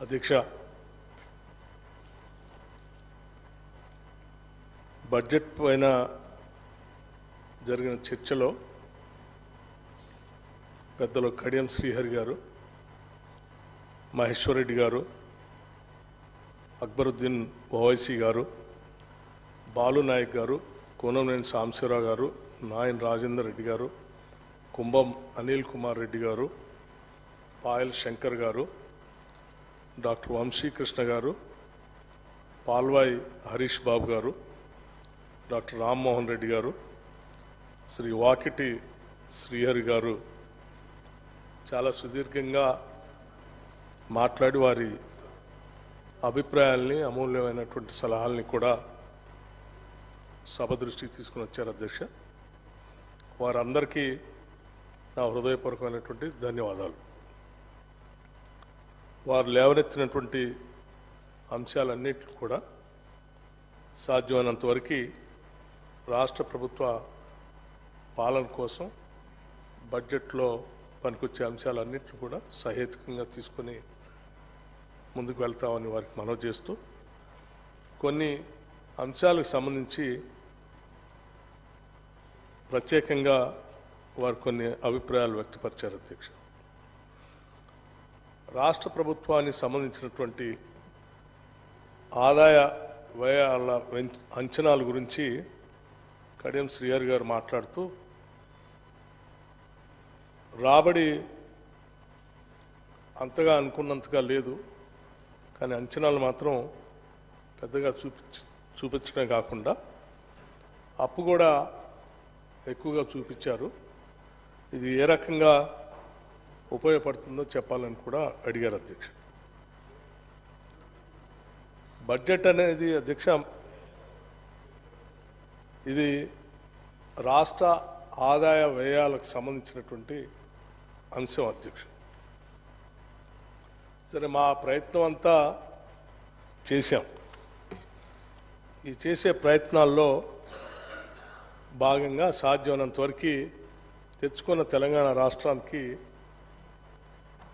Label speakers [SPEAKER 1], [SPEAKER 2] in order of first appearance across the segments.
[SPEAKER 1] అధ్యక్ష, బడ్జెట్ పైన జరిగిన చర్చలో పెద్దలు కడియం శ్రీహరి గారు, మహేశ్వర్ రెడ్డి గారు, అక్బరుద్దీన్ ఓవైసీ గారు, బాలు నాయక్ గారు, కోనంనేని సాంబశివరావు గారు, నాయన్ రాజేందర్ రెడ్డి గారు, కుంభం అనిల్ కుమార్ రెడ్డి గారు, పాయల్ శంకర్ గారు, డాక్టర్ వంశీకృష్ణ గారు, పాల్వాయి హరీష్ బాబు గారు, డాక్టర్ రామ్మోహన్ రెడ్డి గారు, శ్రీ వాకిటి శ్రీహరి గారు చాలా సుదీర్ఘంగా మాట్లాడి వారి అభిప్రాయాల్ని, అమూల్యమైనటువంటి సలహాలని కూడా సభ దృష్టికి తీసుకుని వచ్చారు. అధ్యక్ష, వారందరికీ నా హృదయపూర్వకమైనటువంటి ధన్యవాదాలు. వారు లేవనెత్తినటువంటి అంశాలన్నింటినీ కూడా సాధ్యమైనంత వరకు రాష్ట్ర ప్రభుత్వ పాలన కోసం బడ్జెట్లో పనికొచ్చే అంశాలన్నింటినీ కూడా సహేతుకంగా తీసుకొని ముందుకు వెళ్తామని వారికి మనవి చేస్తూ, కొన్ని అంశాలకు సంబంధించి ప్రత్యేకంగా వారు కొన్ని అభిప్రాయాలు వ్యక్తపరిచారు. అధ్యక్ష, రాష్ట్ర ప్రభుత్వానికి సంబంధించినటువంటి ఆదాయ వ్యయాల అంచనాల గురించి కడియం శ్రీహరి గారు మాట్లాడుతూ, రాబడి అంతగా అనుకున్నంతగా లేదు, కానీ అంచనాలు మాత్రం పెద్దగా చూపించడమే కాకుండా అప్పు కూడా ఎక్కువగా చూపించారు. ఇది ఏ రకంగా ఉపయోగపడుతుందో చెప్పాలని కూడా అడిగారు. అధ్యక్ష, బడ్జెట్ అనేది అధ్యక్ష ఇది రాష్ట్ర ఆదాయ వ్యయాలకు సంబంధించినటువంటి అంశం. అధ్యక్ష, సరే, మా ప్రయత్నం అంతా చేశాం. ఈ చేసే ప్రయత్నాల్లో భాగంగా సాధ్యమైనంత వరకు తెచ్చుకున్న తెలంగాణ రాష్ట్రానికి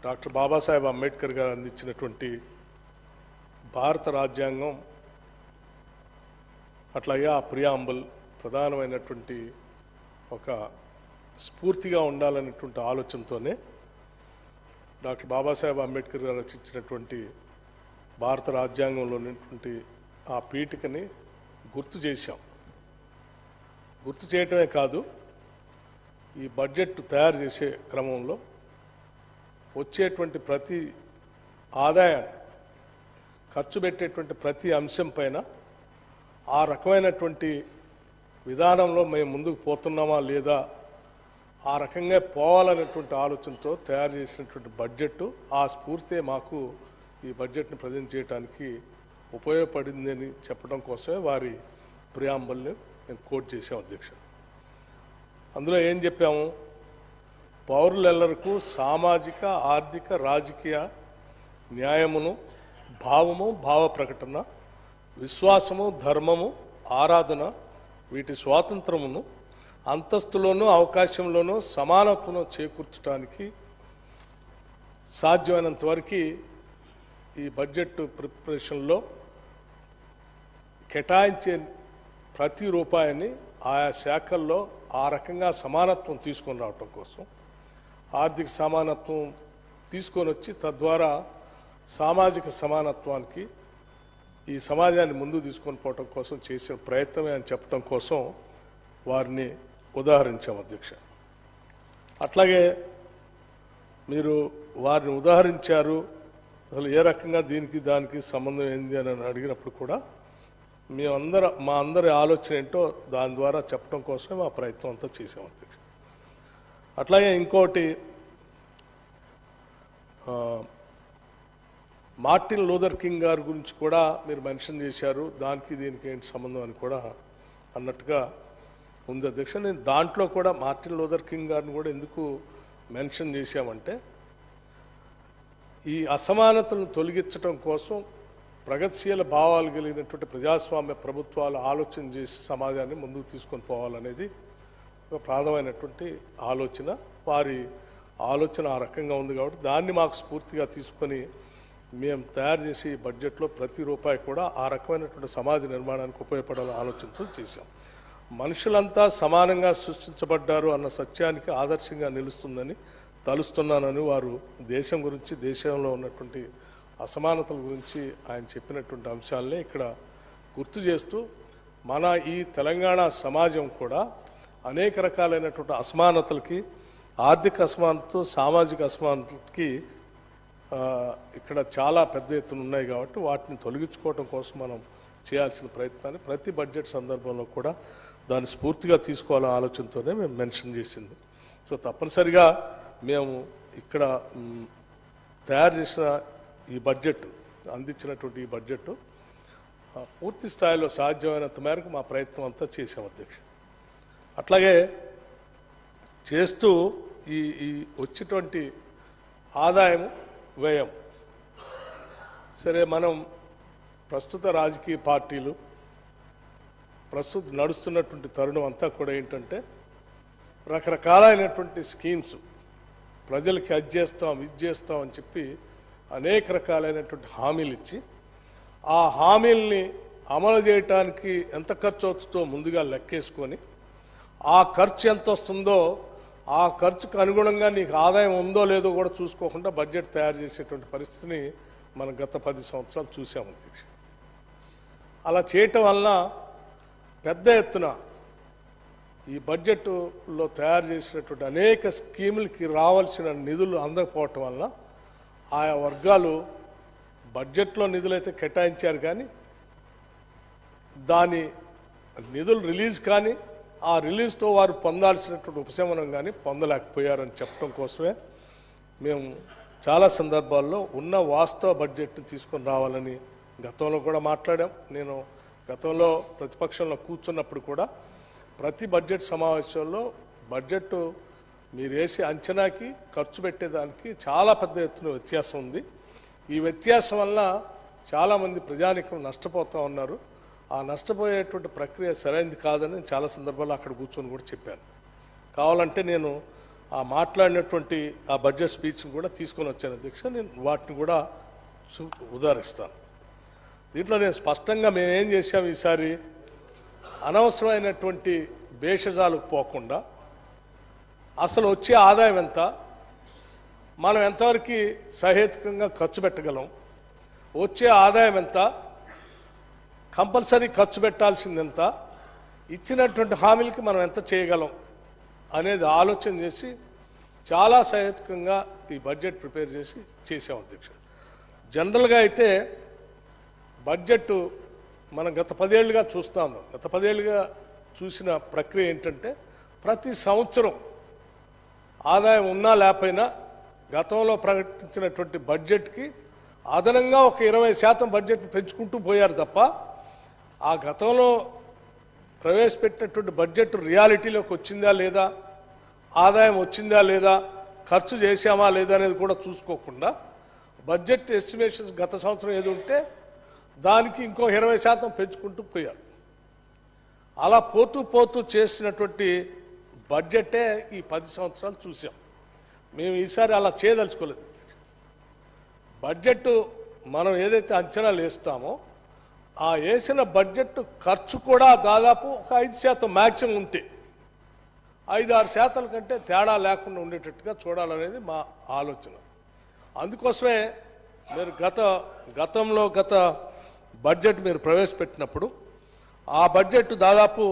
[SPEAKER 1] డాక్టర్ బాబాసాహెబ్ అంబేద్కర్ గారు అందించినటువంటి భారత రాజ్యాంగం, అట్లాగే ఆ ప్రియాంబుల్ ప్రధానమైనటువంటి ఒక స్ఫూర్తిగా ఉండాలనేటువంటి ఆలోచనతోనే డాక్టర్ బాబాసాహెబ్ అంబేద్కర్ గారు రచించినటువంటి భారత రాజ్యాంగంలో ఉన్నటువంటి ఆ పీఠికని గుర్తు చేశాం. గుర్తు చేయటమే కాదు, ఈ బడ్జెట్ తయారు చేసే క్రమంలో వచ్చేటువంటి ప్రతి ఆదాయం, ఖర్చు పెట్టేటువంటి ప్రతి అంశం పైన ఆ రకమైనటువంటి విధానంలో మేము ముందుకు పోతున్నామా లేదా, ఆ రకంగా పోవాలనేటువంటి ఆలోచనతో తయారు చేసినటువంటి బడ్జెట్, ఆ స్ఫూర్తే మాకు ఈ బడ్జెట్ని ప్రజెంట్ చేయడానికి ఉపయోగపడిందని చెప్పడం కోసమే వారి ప్రియాంబల్ని మేము కోట్ చేసాం. అధ్యక్ష, అందులో ఏం చెప్పాము, పౌరులెల్లరికూ సామాజిక, ఆర్థిక, రాజకీయ న్యాయమును, భావము, భావ ప్రకటన, విశ్వాసము, ధర్మము, ఆరాధన, వీటి స్వాతంత్రమును, అంతస్తులోనూ అవకాశంలోనూ సమానత్వం చేకూర్చడానికి సాధ్యమైనంత వరకు ఈ బడ్జెట్ ప్రిపరేషన్లో కేటాయించే ప్రతి రూపాయిని ఆయా శాఖల్లో ఆ రకంగా సమానత్వం తీసుకొని రావటం కోసం, ఆర్థిక సమానత్వం తీసుకొని వచ్చి తద్వారా సామాజిక సమానత్వానికి ఈ సమాజాన్ని ముందుకు తీసుకొని పోవటం కోసం చేసిన ప్రయత్నమే అని చెప్పడం కోసం వారిని ఉదాహరించాం. అధ్యక్ష, అట్లాగే మీరు వారిని ఉదాహరించారు, అసలు ఏ రకంగా దీనికి దానికి సంబంధం ఏంది అని అడిగినప్పుడు కూడా మా అందరి ఆలోచన ఏంటో దాని ద్వారా చెప్పడం కోసమే మా ప్రయత్నం అంతా చేసాం. అధ్యక్ష, అట్లాగే ఇంకోటి, మార్టిన్ లూథర్ కింగ్ గారి గురించి కూడా మీరు మెన్షన్ చేశారు, దానికి దీనికి ఏంటి సంబంధం అని కూడా అన్నట్టుగా ఉంది. అధ్యక్ష, నేను దాంట్లో కూడా మార్టిన్ లూథర్ కింగ్ గారిని కూడా ఎందుకు మెన్షన్ చేశామంటే, ఈ అసమానతలను తొలగించడం కోసం ప్రగతిశీల భావాలు కలిగినటువంటి ప్రజాస్వామ్య ప్రభుత్వాలు ఆలోచన చేసి సమాజాన్ని ముందుకు తీసుకొని పోవాలనేది ఒక ప్రధానమైనటువంటి ఆలోచన. వారి ఆలోచన ఆ రకంగా ఉంది కాబట్టి దాన్ని మాకు స్ఫూర్తిగా తీసుకొని మేము తయారు చేసి బడ్జెట్లో ప్రతి రూపాయి కూడా ఆ రకమైనటువంటి సమాజ నిర్మాణానికి ఉపయోగపడాలని ఆలోచనతో చేశాం. మనుషులంతా సమానంగా సృష్టించబడ్డారు అన్న సత్యానికి ఆదర్శంగా నిలుస్తుందని తలుస్తున్నానని వారు దేశం గురించి, దేశంలో ఉన్నటువంటి అసమానతల గురించి ఆయన చెప్పినటువంటి అంశాలనే ఇక్కడ గుర్తు చేస్తూ, మన ఈ తెలంగాణ సమాజం కూడా అనేక రకాలైనటువంటి అసమానతలకి, ఆర్థిక అసమానతలు, సామాజిక అసమానతలకి ఇక్కడ చాలా పెద్ద ఎత్తున ఉన్నాయి. కాబట్టి వాటిని తొలగించుకోవడం కోసం మనం చేయాల్సిన ప్రయత్నాన్ని ప్రతి బడ్జెట్ సందర్భంలో కూడా దాన్ని స్ఫూర్తిగా తీసుకోవాలనే ఆలోచనతోనే మేము మెన్షన్ చేసింది. సో తప్పనిసరిగా మేము ఇక్కడ తయారు చేసిన ఈ బడ్జెట్, అందించినటువంటి ఈ బడ్జెట్ పూర్తి స్థాయిలో సాధ్యమైనంత మేరకు మా ప్రయత్నం అంతా చేసాం అధ్యక్ష. అట్లాగే చేస్తూ ఈ వచ్చేటువంటి ఆదాయం, వ్యయం సరే, మనం ప్రస్తుత రాజకీయ పార్టీలు ప్రస్తుతం నడుస్తున్నటువంటి తరుణం అంతా కూడా ఏంటంటే రకరకాలైనటువంటి స్కీమ్స్ ప్రజలకి అది చేస్తాం, ఇది చేస్తాం అని చెప్పి అనేక రకాలైనటువంటి హామీలు ఇచ్చి ఆ హామీల్ని అమలు చేయటానికి ఎంత ఖర్చు అవుతుందో ముందుగా లెక్కేసుకొని ఆ ఖర్చు ఎంత వస్తుందో ఆ ఖర్చుకు అనుగుణంగా నీకు ఆదాయం ఉందో లేదో కూడా చూసుకోకుండా బడ్జెట్ తయారు చేసేటువంటి పరిస్థితిని మనం గత 10 సంవత్సరాలు చూసాము అధ్యక్ష. అలా చేయటం వలన పెద్ద ఎత్తున ఈ బడ్జెట్లో తయారు చేసినటువంటి అనేక స్కీములకి రావాల్సిన నిధులు అందకపోవటం వలన ఆయా వర్గాలు బడ్జెట్లో నిధులైతే కేటాయించారు కానీ దాని నిధులు రిలీజ్ కానీ ఆ రిలీజ్తో వారు పొందాల్సినటువంటి ఉపశమనం కానీ పొందలేకపోయారని చెప్పడం కోసమే మేము చాలా సందర్భాల్లో ఉన్న వాస్తవ బడ్జెట్ని తీసుకొని రావాలని గతంలో కూడా మాట్లాడాం. నేను గతంలో ప్రతిపక్షంలో కూర్చున్నప్పుడు కూడా ప్రతి బడ్జెట్ సమావేశంలో బడ్జెట్ మీరు వేసే అంచనాకి ఖర్చు పెట్టేదానికి చాలా పెద్ద ఎత్తున వ్యత్యాసం ఉంది. ఈ వ్యత్యాసం వల్ల చాలామంది ప్రజానికం నష్టపోతూ ఉన్నారు. ఆ నష్టపోయేటువంటి ప్రక్రియ సరైనది కాదని చాలా సందర్భాల్లో అక్కడ కూర్చొని కూడా చెప్పాను. కావాలంటే నేను ఆ మాట్లాడినటువంటి ఆ బడ్జెట్ స్పీచ్ని కూడా తీసుకొని వచ్చాను అధ్యక్ష. నేను వాటిని కూడా ఉదాహరిస్తాను. దీంట్లో నేను స్పష్టంగా మేమేం చేశాము, ఈసారి అనవసరమైనటువంటి భేషజాలకు పోకుండా అసలు వచ్చే ఆదాయం ఎంత, మనం ఎంతవరకు సహేతుకంగా ఖర్చు పెట్టగలం, వచ్చే ఆదాయం ఎంత, కంపల్సరీ ఖర్చు పెట్టాల్సింది ఎంత, ఇచ్చినటువంటి హామీలకి మనం ఎంత చేయగలం అనేది ఆలోచన చేసి చాలా సహేతుకంగా ఈ బడ్జెట్ ప్రిపేర్ చేసాం అధ్యక్ష. జనరల్గా అయితే బడ్జెట్ మనం గత 10 ఏళ్ళుగా చూస్తూ ఉన్నాం. గత 10 ఏళ్ళుగా చూసిన ప్రక్రియ ఏంటంటే ప్రతి సంవత్సరం ఆదాయం ఉన్నా లేకపోయినా గతంలో ప్రకటించినటువంటి బడ్జెట్కి అదనంగా ఒక 20% బడ్జెట్ని పెంచుకుంటూ పోయారు తప్ప ఆ గతంలో ప్రవేశపెట్టినటువంటి బడ్జెట్ రియాలిటీలోకి వచ్చిందా లేదా, ఆదాయం వచ్చిందా లేదా, ఖర్చు చేశామా లేదా అనేది కూడా చూసుకోకుండా బడ్జెట్ ఎస్టిమేషన్స్ గత సంవత్సరం ఏది ఉంటే దానికి ఇంకో 20% పెంచుకుంటూ పోయారు. అలా పోతూ చేసినటువంటి బడ్జెటే ఈ 10 సంవత్సరాలు చూసాం. మేము ఈసారి అలా చేయదలుచుకోలేదు. బడ్జెట్ మనం ఏదైతే అంచనాలు వేస్తామో ఆ వేసిన బడ్జెట్ ఖర్చు కూడా దాదాపు ఒక 5% మ్యాక్సిమం ఉంటే 5-6% కంటే తేడా లేకుండా ఉండేటట్టుగా చూడాలనేది మా ఆలోచన. అందుకోసమే మీరు గతంలో బడ్జెట్ మీరు ప్రవేశపెట్టినప్పుడు ఆ బడ్జెట్ దాదాపు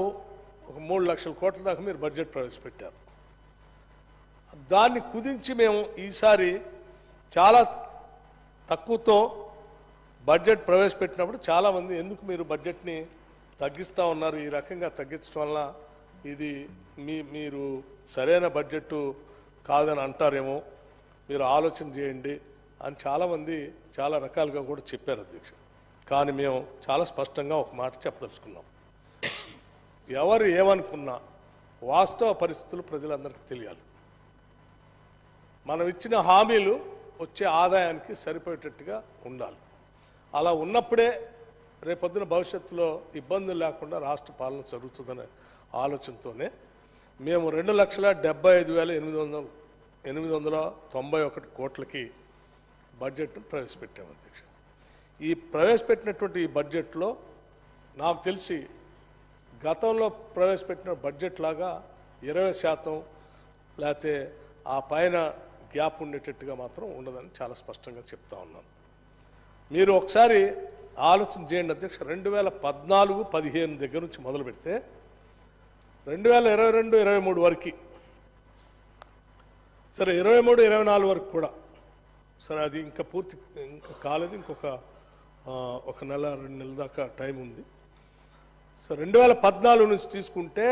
[SPEAKER 1] ఒక 3 లక్షల కోట్ల దాకా మీరు బడ్జెట్ ప్రవేశపెట్టారు. దాన్ని కుదించి మేము ఈసారి చాలా తక్కువతో బడ్జెట్ ప్రవేశపెట్టినప్పుడు చాలామంది ఎందుకు మీరు బడ్జెట్ని తగ్గిస్తూ ఉన్నారు, ఈ రకంగా తగ్గించడం వల్ల ఇది మీరు సరైన బడ్జెట్ కాదని అంటారేమో, మీరు ఆలోచన చేయండి అని చాలామంది చాలా రకాలుగా కూడా చెప్పారు అధ్యక్ష. కానీ మేము చాలా స్పష్టంగా ఒక మాట చెప్పదలుచుకున్నాం. ఎవరు ఏమనుకున్నా వాస్తవ పరిస్థితులు ప్రజలందరికీ తెలియాలి. మనం ఇచ్చిన హామీలు వచ్చే ఆదాయానికి సరిపోయేటట్టుగా ఉండాలి. అలా ఉన్నప్పుడే రేపొద్దున భవిష్యత్తులో ఇబ్బందులు లేకుండా రాష్ట్ర పాలన జరుగుతుందనే ఆలోచనతోనే మేము 2,75,891 కోట్లకి బడ్జెట్ను ప్రవేశపెట్టాము అధ్యక్ష. ఈ ప్రవేశపెట్టినటువంటి ఈ బడ్జెట్లో నాకు తెలిసి గతంలో ప్రవేశపెట్టిన బడ్జెట్ లాగా 20% లేకపోతే ఆ పైన గ్యాప్ ఉండేటట్టుగా మాత్రం ఉండదని చాలా స్పష్టంగా చెప్తా ఉన్నాను. మీరు ఒకసారి ఆలోచన చేయండి అధ్యక్ష. 2014-15 దగ్గర నుంచి మొదలు పెడితే 2022-23 వరకు, సరే 23-24 వరకు కూడా, సరే అది ఇంకా పూర్తి ఇంకా కాలేదు, ఇంకొక ఒక నెల 2 నెలల దాకా టైం ఉంది. సో 2014 నుంచి తీసుకుంటే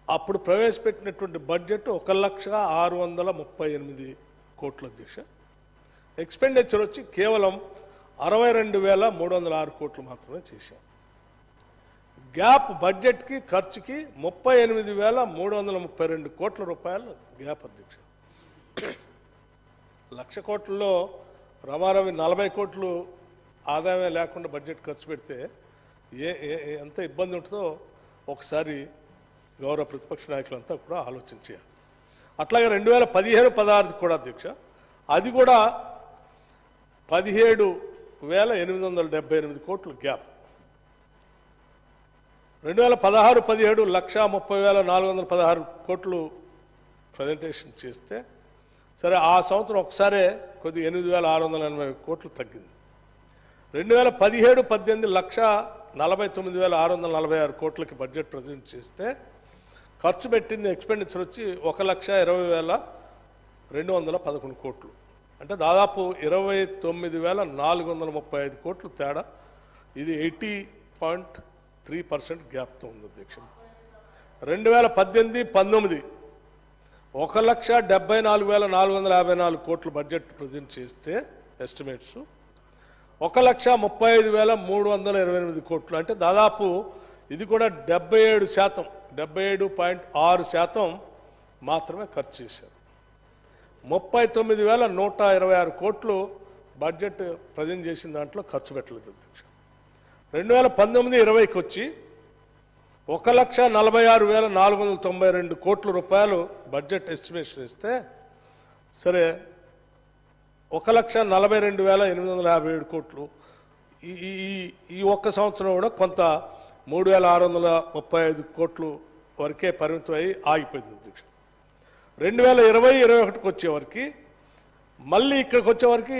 [SPEAKER 1] అప్పుడు ప్రవేశపెట్టినటువంటి బడ్జెట్ 1,638 కోట్ల అధ్యక్ష. ఎక్స్పెండిచర్ వచ్చి కేవలం 62,306 కోట్లు మాత్రమే చేశాం. గ్యాప్ బడ్జెట్కి ఖర్చుకి 38,332 కోట్ల రూపాయలు గ్యాప్ అధ్యక్ష. 1,00,000 కోట్లలో రమారవి 40 కోట్లు ఆదాయమే లేకుండా బడ్జెట్ ఖర్చు పెడితే ఎంత ఇబ్బంది ఉంటుందో ఒకసారి గౌరవ ప్రతిపక్ష నాయకులంతా కూడా ఆలోచించారు. అట్లాగే 2015-16 కూడా అధ్యక్ష, అది కూడా 17,878 కోట్లు గ్యాప్. 2016-17 1,30,416 కోట్లు ప్రజెంటేషన్ చేస్తే, సరే ఆ సంవత్సరం ఒకసారే కొద్ది 8,680 కోట్లు తగ్గింది. 2017-18 1,49,646 కోట్లకి బడ్జెట్ ప్రజెంట్ చేస్తే ఖర్చు పెట్టింది ఎక్స్పెండిచర్ వచ్చి 1,20,211 కోట్లు. అంటే దాదాపు 29,435 కోట్లు తేడా. ఇది 80.3% గ్యాప్తో ఉంది అధ్యక్ష. 2018-19 1,74,454 కోట్లు బడ్జెట్ ప్రజెంట్ చేస్తే ఎస్టిమేట్స్ 1,35,328 కోట్లు. అంటే దాదాపు ఇది కూడా 77.6% మాత్రమే ఖర్చు చేశారు. 39,126 కోట్లు బడ్జెట్ ప్రజెంట్ చేసిన దాంట్లో ఖర్చు పెట్టలేదు అధ్యక్ష. 2019-20కి వచ్చి 1,46,492 కోట్ల రూపాయలు బడ్జెట్ ఎస్టిమేషన్ ఇస్తే, సరే 1,42,857 కోట్లు ఈ ఒక్క సంవత్సరం కూడా కొంత 3,635 కోట్లు వరకే పరిమితం అయ్యి ఆగిపోయింది అధ్యక్ష. 2020-21కి వచ్చేవరకు మళ్ళీ ఇక్కడికి వచ్చేవరకు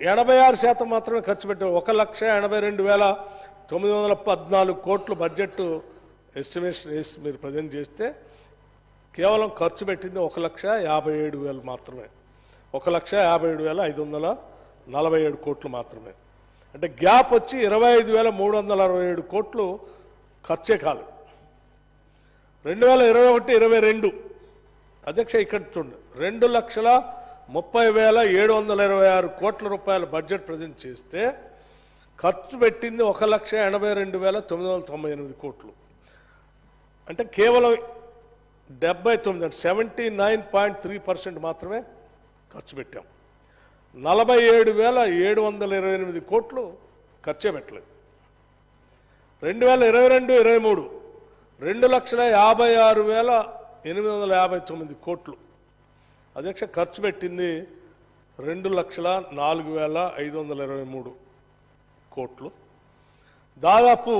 [SPEAKER 1] 86% మాత్రమే ఖర్చు పెట్టారు. 1,82,914 కోట్లు బడ్జెట్ ఎస్టిమేషన్ వేసి మీరు ప్రజెంట్ చేస్తే కేవలం ఖర్చు పెట్టింది 1,57,000 మాత్రమే. 1,57,547 కోట్లు మాత్రమే. అంటే గ్యాప్ వచ్చి 25,367 కోట్లు ఖర్చే కాదు. 2021-22 అధ్యక్ష ఇక్కడ చూడండి, 2,30,30,726 కోట్ల రూపాయల బడ్జెట్ ప్రజెంట్ చేస్తే ఖర్చు పెట్టింది 1,82,998 కోట్లు. అంటే కేవలం 79% మాత్రమే ఖర్చు పెట్టాం. 47,728 కోట్లు ఖర్చే పెట్టలేదు. 2022-23 2,56,859 కోట్లు అధ్యక్ష. ఖర్చు పెట్టింది 2,04,523 కోట్లు. దాదాపు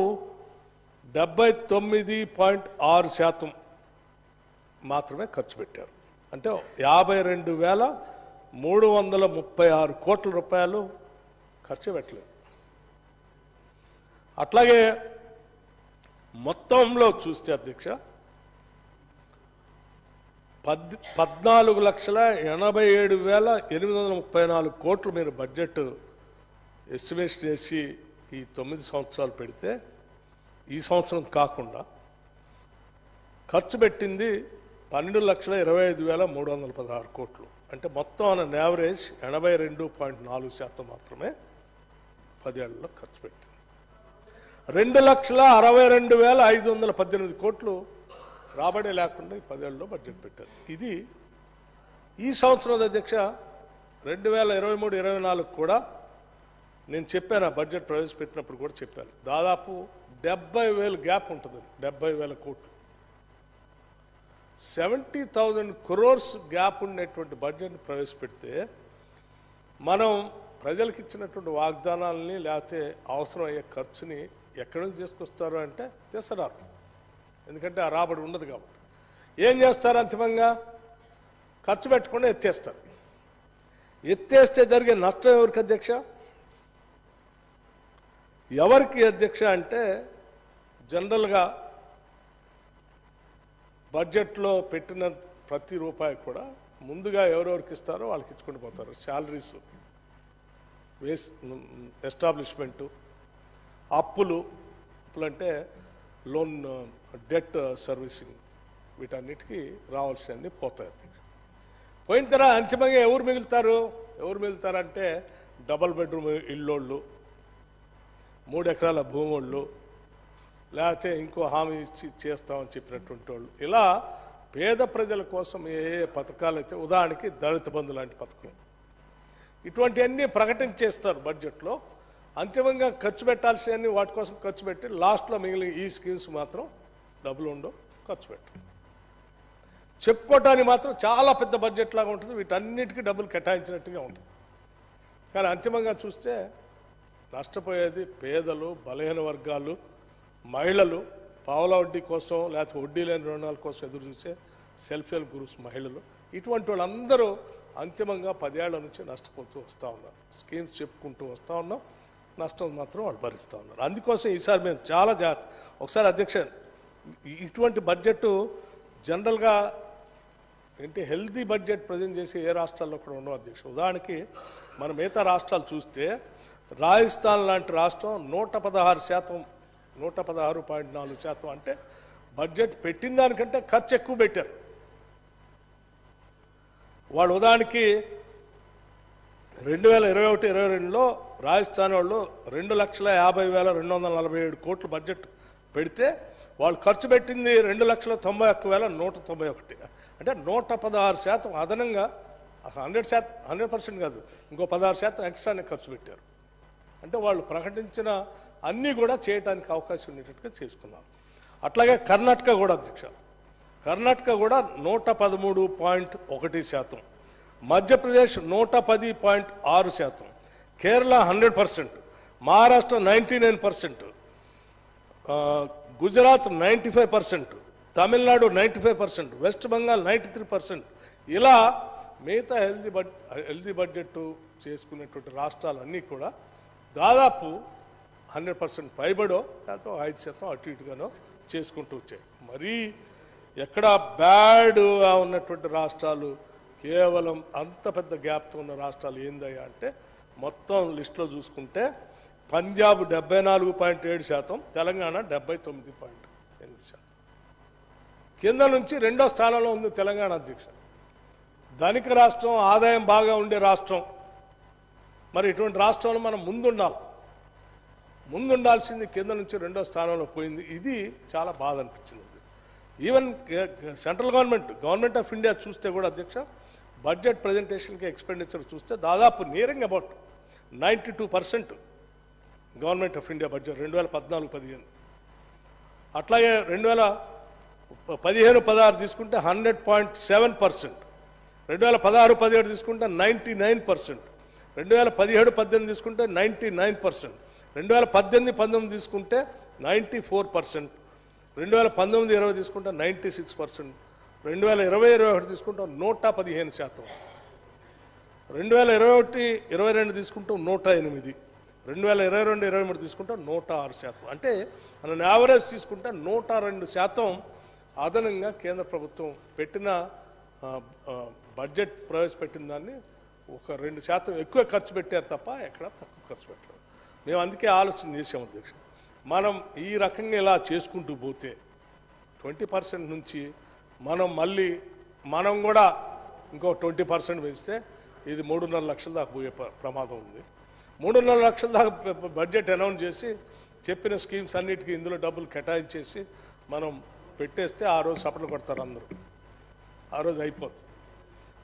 [SPEAKER 1] 79.6% మాత్రమే ఖర్చు పెట్టారు. అంటే 52,336 కోట్ల రూపాయలు ఖర్చు పెట్టలేదు. అట్లాగే మొత్తంలో చూస్తే అధ్యక్ష 14,87,834 కోట్లు మీరు బడ్జెట్ ఎస్టిమేషన్ చేసి ఈ 9 సంవత్సరాలు పెడితే, ఈ సంవత్సరం కాకుండా ఖర్చు పెట్టింది 12,25,316 కోట్లు. అంటే మొత్తం అన్న యావరేజ్ 82.4% మాత్రమే 10 ఏళ్లలో ఖర్చు పెట్టింది. 2,62,518 కోట్లు రాబడి లేకుండా ఈ 10 ఏళ్లలో బడ్జెట్ పెట్టారు. ఇది ఈ సంవత్సరం అధ్యక్ష 2023-24 కూడా నేను చెప్పాను, ఆ బడ్జెట్ ప్రవేశపెట్టినప్పుడు కూడా చెప్పాను, దాదాపు 70,000 గ్యాప్ ఉంటుంది. 70,000 కోట్లు, 70,000 crores గ్యాప్ ఉండేటువంటి బడ్జెట్ని ప్రవేశపెడితే మనం ప్రజలకు ఇచ్చినటువంటి వాగ్దానాలని లేకపోతే అవసరం అయ్యే ఖర్చుని ఎక్కడి నుంచి తీసుకొస్తారు అంటే తెస్తున్నారు. ఎందుకంటే ఆ రాబడి ఉండదు కాబట్టి. ఏం చేస్తారు? అంతిమంగా ఖర్చు పెట్టకుండా ఎత్తేస్తారు. ఎత్తేస్తే జరిగే నష్టం ఎవరికి అధ్యక్ష? ఎవరికి అధ్యక్ష అంటే జనరల్గా బడ్జెట్లో పెట్టిన ప్రతి రూపాయి కూడా ముందుగా ఎవరెవరికి ఇస్తారో వాళ్ళకి ఇచ్చుకుంటూ పోతారు. శాలరీస్, ఎస్టాబ్లిష్మెంటు, అప్పులు అంటే లోన్, డెట్ సర్వీసింగ్, వీటన్నిటికీ రావాల్సినవన్నీ పోతాయి. పోయిన తర్వాత అంతిమంగా ఎవరు మిగులుతారంటే డబల్ బెడ్రూమ్ ఇల్లోళ్ళు, 3 ఎకరాల భూమోళ్ళు, లేకపోతే ఇంకో హామీ ఇచ్చి చేస్తామని చెప్పినటువంటి వాళ్ళు. ఇలా పేద ప్రజల కోసం ఏ పథకాలు అయితే, ఉదాహరణకి దళిత బంధు లాంటి పథకం, ఇటువంటివన్నీ ప్రకటించేస్తారు బడ్జెట్లో. అంతిమంగా ఖర్చు పెట్టాల్సినవన్నీ వాటి కోసం ఖర్చు పెట్టి లాస్ట్లో మిగిలిన ఈ స్కీమ్స్ మాత్రం డబ్బులు ఉండవు, ఖర్చు పెట్టరు. చెప్పుకోవటానికి మాత్రం చాలా పెద్ద బడ్జెట్ లాగా ఉంటుంది, వీటన్నిటికీ డబ్బులు కేటాయించినట్టుగా ఉంటుంది. కానీ అంతిమంగా చూస్తే నష్టపోయేది పేదలు, బలహీన వర్గాలు, మహిళలు, పావలా వడ్డీ కోసం లేకపోతే వడ్డీ లేని రుణాల కోసం ఎదురు చూసే సెల్ఫ్ హెల్ప్ గ్రూప్స్ మహిళలు, ఇటువంటి వాళ్ళందరూ అంతిమంగా 10 ఏళ్ల నుంచి నష్టపోతూ వస్తూ ఉన్నారు. స్కీమ్స్ చెప్పుకుంటూ వస్తూ ఉన్నాం, నష్టం మాత్రం వాళ్ళు భరిస్తూ ఉన్నారు. అందుకోసం ఈసారి మేము చాలా ఒకసారి అధ్యక్ష, ఇటువంటి బడ్జెట్ జనరల్గా ఏంటి హెల్తీ బడ్జెట్ ప్రజెంట్ చేసి ఏ రాష్ట్రాల్లో కూడా ఉండవు అధ్యక్ష. ఉదాహరణకి మనం మిగతా రాష్ట్రాలు చూస్తే రాజస్థాన్ లాంటి రాష్ట్రం 116%, 116.4% అంటే బడ్జెట్ పెట్టిన దానికంటే ఖర్చు ఎక్కువ పెట్టారు వాళ్ళు. ఉదాహరణకి 2021-22లో రాజస్థాన్ వాళ్ళు 2,50,247 కోట్ల బడ్జెట్ పెడితే వాళ్ళు ఖర్చు పెట్టింది 2,91,191, అంటే 116% అదనంగా, 100% కాదు, ఇంకో 16% ఎక్స్ట్రానే ఖర్చు పెట్టారు. అంటే వాళ్ళు ప్రకటించిన అన్నీ కూడా చేయడానికి అవకాశం ఉండేటట్టుగా చేసుకున్నారు. అట్లాగే కర్ణాటక కూడా అధ్యక్ష, కర్ణాటక కూడా 113.1%, మధ్యప్రదేశ్ 110.6%, కేరళ 100%, మహారాష్ట్ర 99%, గుజరాత్ 95%, తమిళనాడు 95%, వెస్ట్ బెంగాల్ 93%. ఇలా మిగతా హెల్దీ బడ్జెట్ చేసుకునేటువంటి రాష్ట్రాలన్నీ కూడా దాదాపు 100% పైబడో లేకపోతే 5% అటు ఇటుగానో చేసుకుంటూ వచ్చాయి. మరీ ఎక్కడ బ్యాడ్గా ఉన్నటువంటి రాష్ట్రాలు, కేవలం అంత పెద్ద గ్యాప్తో ఉన్న రాష్ట్రాలు ఏందయ్యా అంటే మొత్తం లిస్టులో చూసుకుంటే పంజాబ్ 74.7%, తెలంగాణ 79.8%. కింద నుంచి 2వ స్థానంలో ఉంది తెలంగాణ అధ్యక్ష. ధనిక రాష్ట్రం, ఆదాయం బాగా ఉండే రాష్ట్రం. మరి ఇటువంటి రాష్ట్రంలో మనం ముందుండాల్సింది కింద నుంచి 2వ స్థానంలో పోయింది. ఇది చాలా బాధ అనిపించింది. Even central government of India చూస్తే కూడా అధ్యక్ష, బడ్జెట్ ప్రజెంటేషన్కి ఎక్స్పెండిచర్ చూస్తే దాదాపు nearing about 92% government of India budget 2014-15. అట్లాగే 2015-16 తీసుకుంటే 100.7%, 2016-17 తీసుకుంటే 99%, 2017-18 తీసుకుంటే 99%, 2018-19 తీసుకుంటే 94%, 2019-20 తీసుకుంటే 96%, 2020-21 తీసుకుంటే 115%, 2021-22 తీసుకుంటే 108%, 2022-23 తీసుకుంటే 106%. అంటే మనం యావరేజ్ తీసుకుంటే 102% అదనంగా కేంద్ర ప్రభుత్వం పెట్టిన బడ్జెట్ ప్రవేశపెట్టిన దాన్ని ఒక 2% ఎక్కువ ఖర్చు పెట్టారు తప్ప ఎక్కడ తక్కువ ఖర్చు పెట్టలేదు. మేము అందుకే ఆలోచన చేసాం అధ్యక్ష, మనం ఈ రకంగా ఇలా చేసుకుంటూ పోతే 20% నుంచి మనం కూడా ఇంకో 20% పెంచితే ఇది 3.5 లక్షల దాకా పోయే ప్రమాదం ఉంది. 3.5 లక్షల దాకా బడ్జెట్ అనౌన్స్ చేసి చెప్పిన స్కీమ్స్ అన్నిటికీ ఇందులో డబ్బులు కేటాయించేసి మనం పెట్టేస్తే ఆ రోజు సపట్లు కొడతారు అందరూ, ఆ రోజు అయిపోతుంది.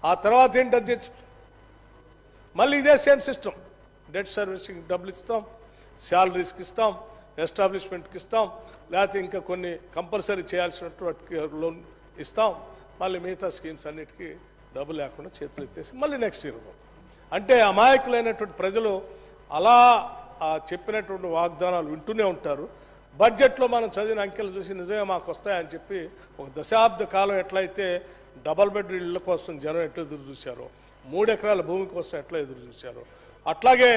[SPEAKER 1] ఆ తర్వాత ఏంటి అధ్యక్ష, మళ్ళీ ఇదే సేమ్ సిస్టమ్, డెట్ సర్వీసింగ్ డబ్బులు ఇస్తాం, శాలరీస్కి ఇస్తాం, ఎస్టాబ్లిష్మెంట్కి ఇస్తాం, లేకపోతే ఇంకా కొన్ని కంపల్సరీ చేయాల్సినటువంటి లోన్ ఇస్తాం, మళ్ళీ మిగతా స్కీమ్స్ అన్నిటికీ డబ్బు లేకుండా చేతులు ఎత్తేసి మళ్ళీ నెక్స్ట్ ఇయర్ పోతాం. అంటే అమాయకులైనటువంటి ప్రజలు అలా చెప్పినటువంటి వాగ్దానాలు వింటూనే ఉంటారు. బడ్జెట్లో మనం చదివిన అంకెలు చూసి నిజమే మాకు వస్తాయని చెప్పి ఒక దశాబ్ద కాలం ఎట్లయితే డబల్ బెడ్ ఇళ్ళ కోసం జనం ఎట్లా ఎదురు చూశారో, 3 ఎకరాల భూమి కోసం ఎట్లా ఎదురు చూశారో అట్లాగే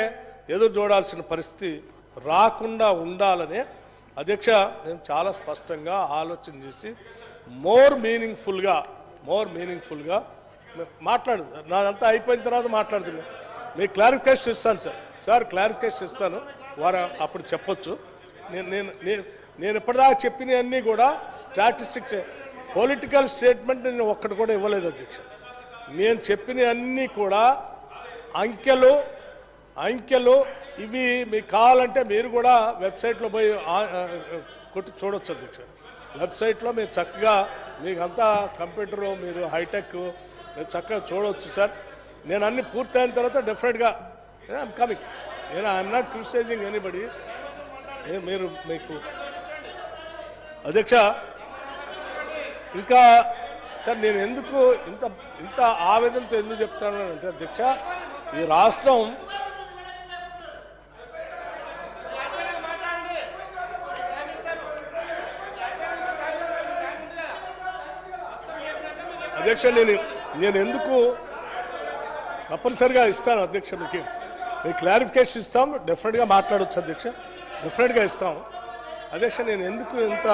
[SPEAKER 1] ఎదురు చూడాల్సిన పరిస్థితి రాకుండా ఉండాలనే అధ్యక్ష మేము చాలా స్పష్టంగా ఆలోచన చేసి మోర్ మీనింగ్ఫుల్గా మాట్లాడు. నాదంతా అయిపోయిన తర్వాత మాట్లాడుతున్నాను. మీకు క్లారిఫికేషన్ ఇస్తాను సార్ క్లారిఫికేషన్ ఇస్తాను. వారు అప్పుడు చెప్పొచ్చు. నేను ఇప్పటిదాకా చెప్పినవన్నీ కూడా స్టాటిస్టిక్స్, పొలిటికల్ స్టేట్మెంట్ నేను ఒక్కటి కూడా ఇవ్వలేదు అధ్యక్ష. నేను చెప్పినవన్నీ కూడా అంకెలు ఇవి మీకు కావాలంటే మీరు కూడా వెబ్సైట్లో పోయి కొట్టి చూడొచ్చు అధ్యక్ష. వెబ్సైట్లో మీరు చక్కగా మీకంతా కంప్యూటరు, మీరు హైటెక్, మీరు చక్కగా చూడవచ్చు సార్. నేను అన్ని పూర్తయిన తర్వాత డెఫినెట్గా I'm coming. I'm not criticising anybody. మీరు మీకు అధ్యక్ష ఇంకా సార్ నేను ఎందుకు ఇంత ఆవేదనతో ఎందుకు చెప్తాను అంటే అధ్యక్ష, ఈ రాష్ట్రం అధ్యక్ష నేను ఎందుకు తప్పనిసరిగా ఇస్తాను అధ్యక్ష. మీకు క్లారిఫికేషన్ ఇస్తాం, డెఫినెట్గా మాట్లాడవచ్చు అధ్యక్ష, డెఫినెట్గా ఇస్తాం అధ్యక్ష. నేను ఎందుకు ఇంత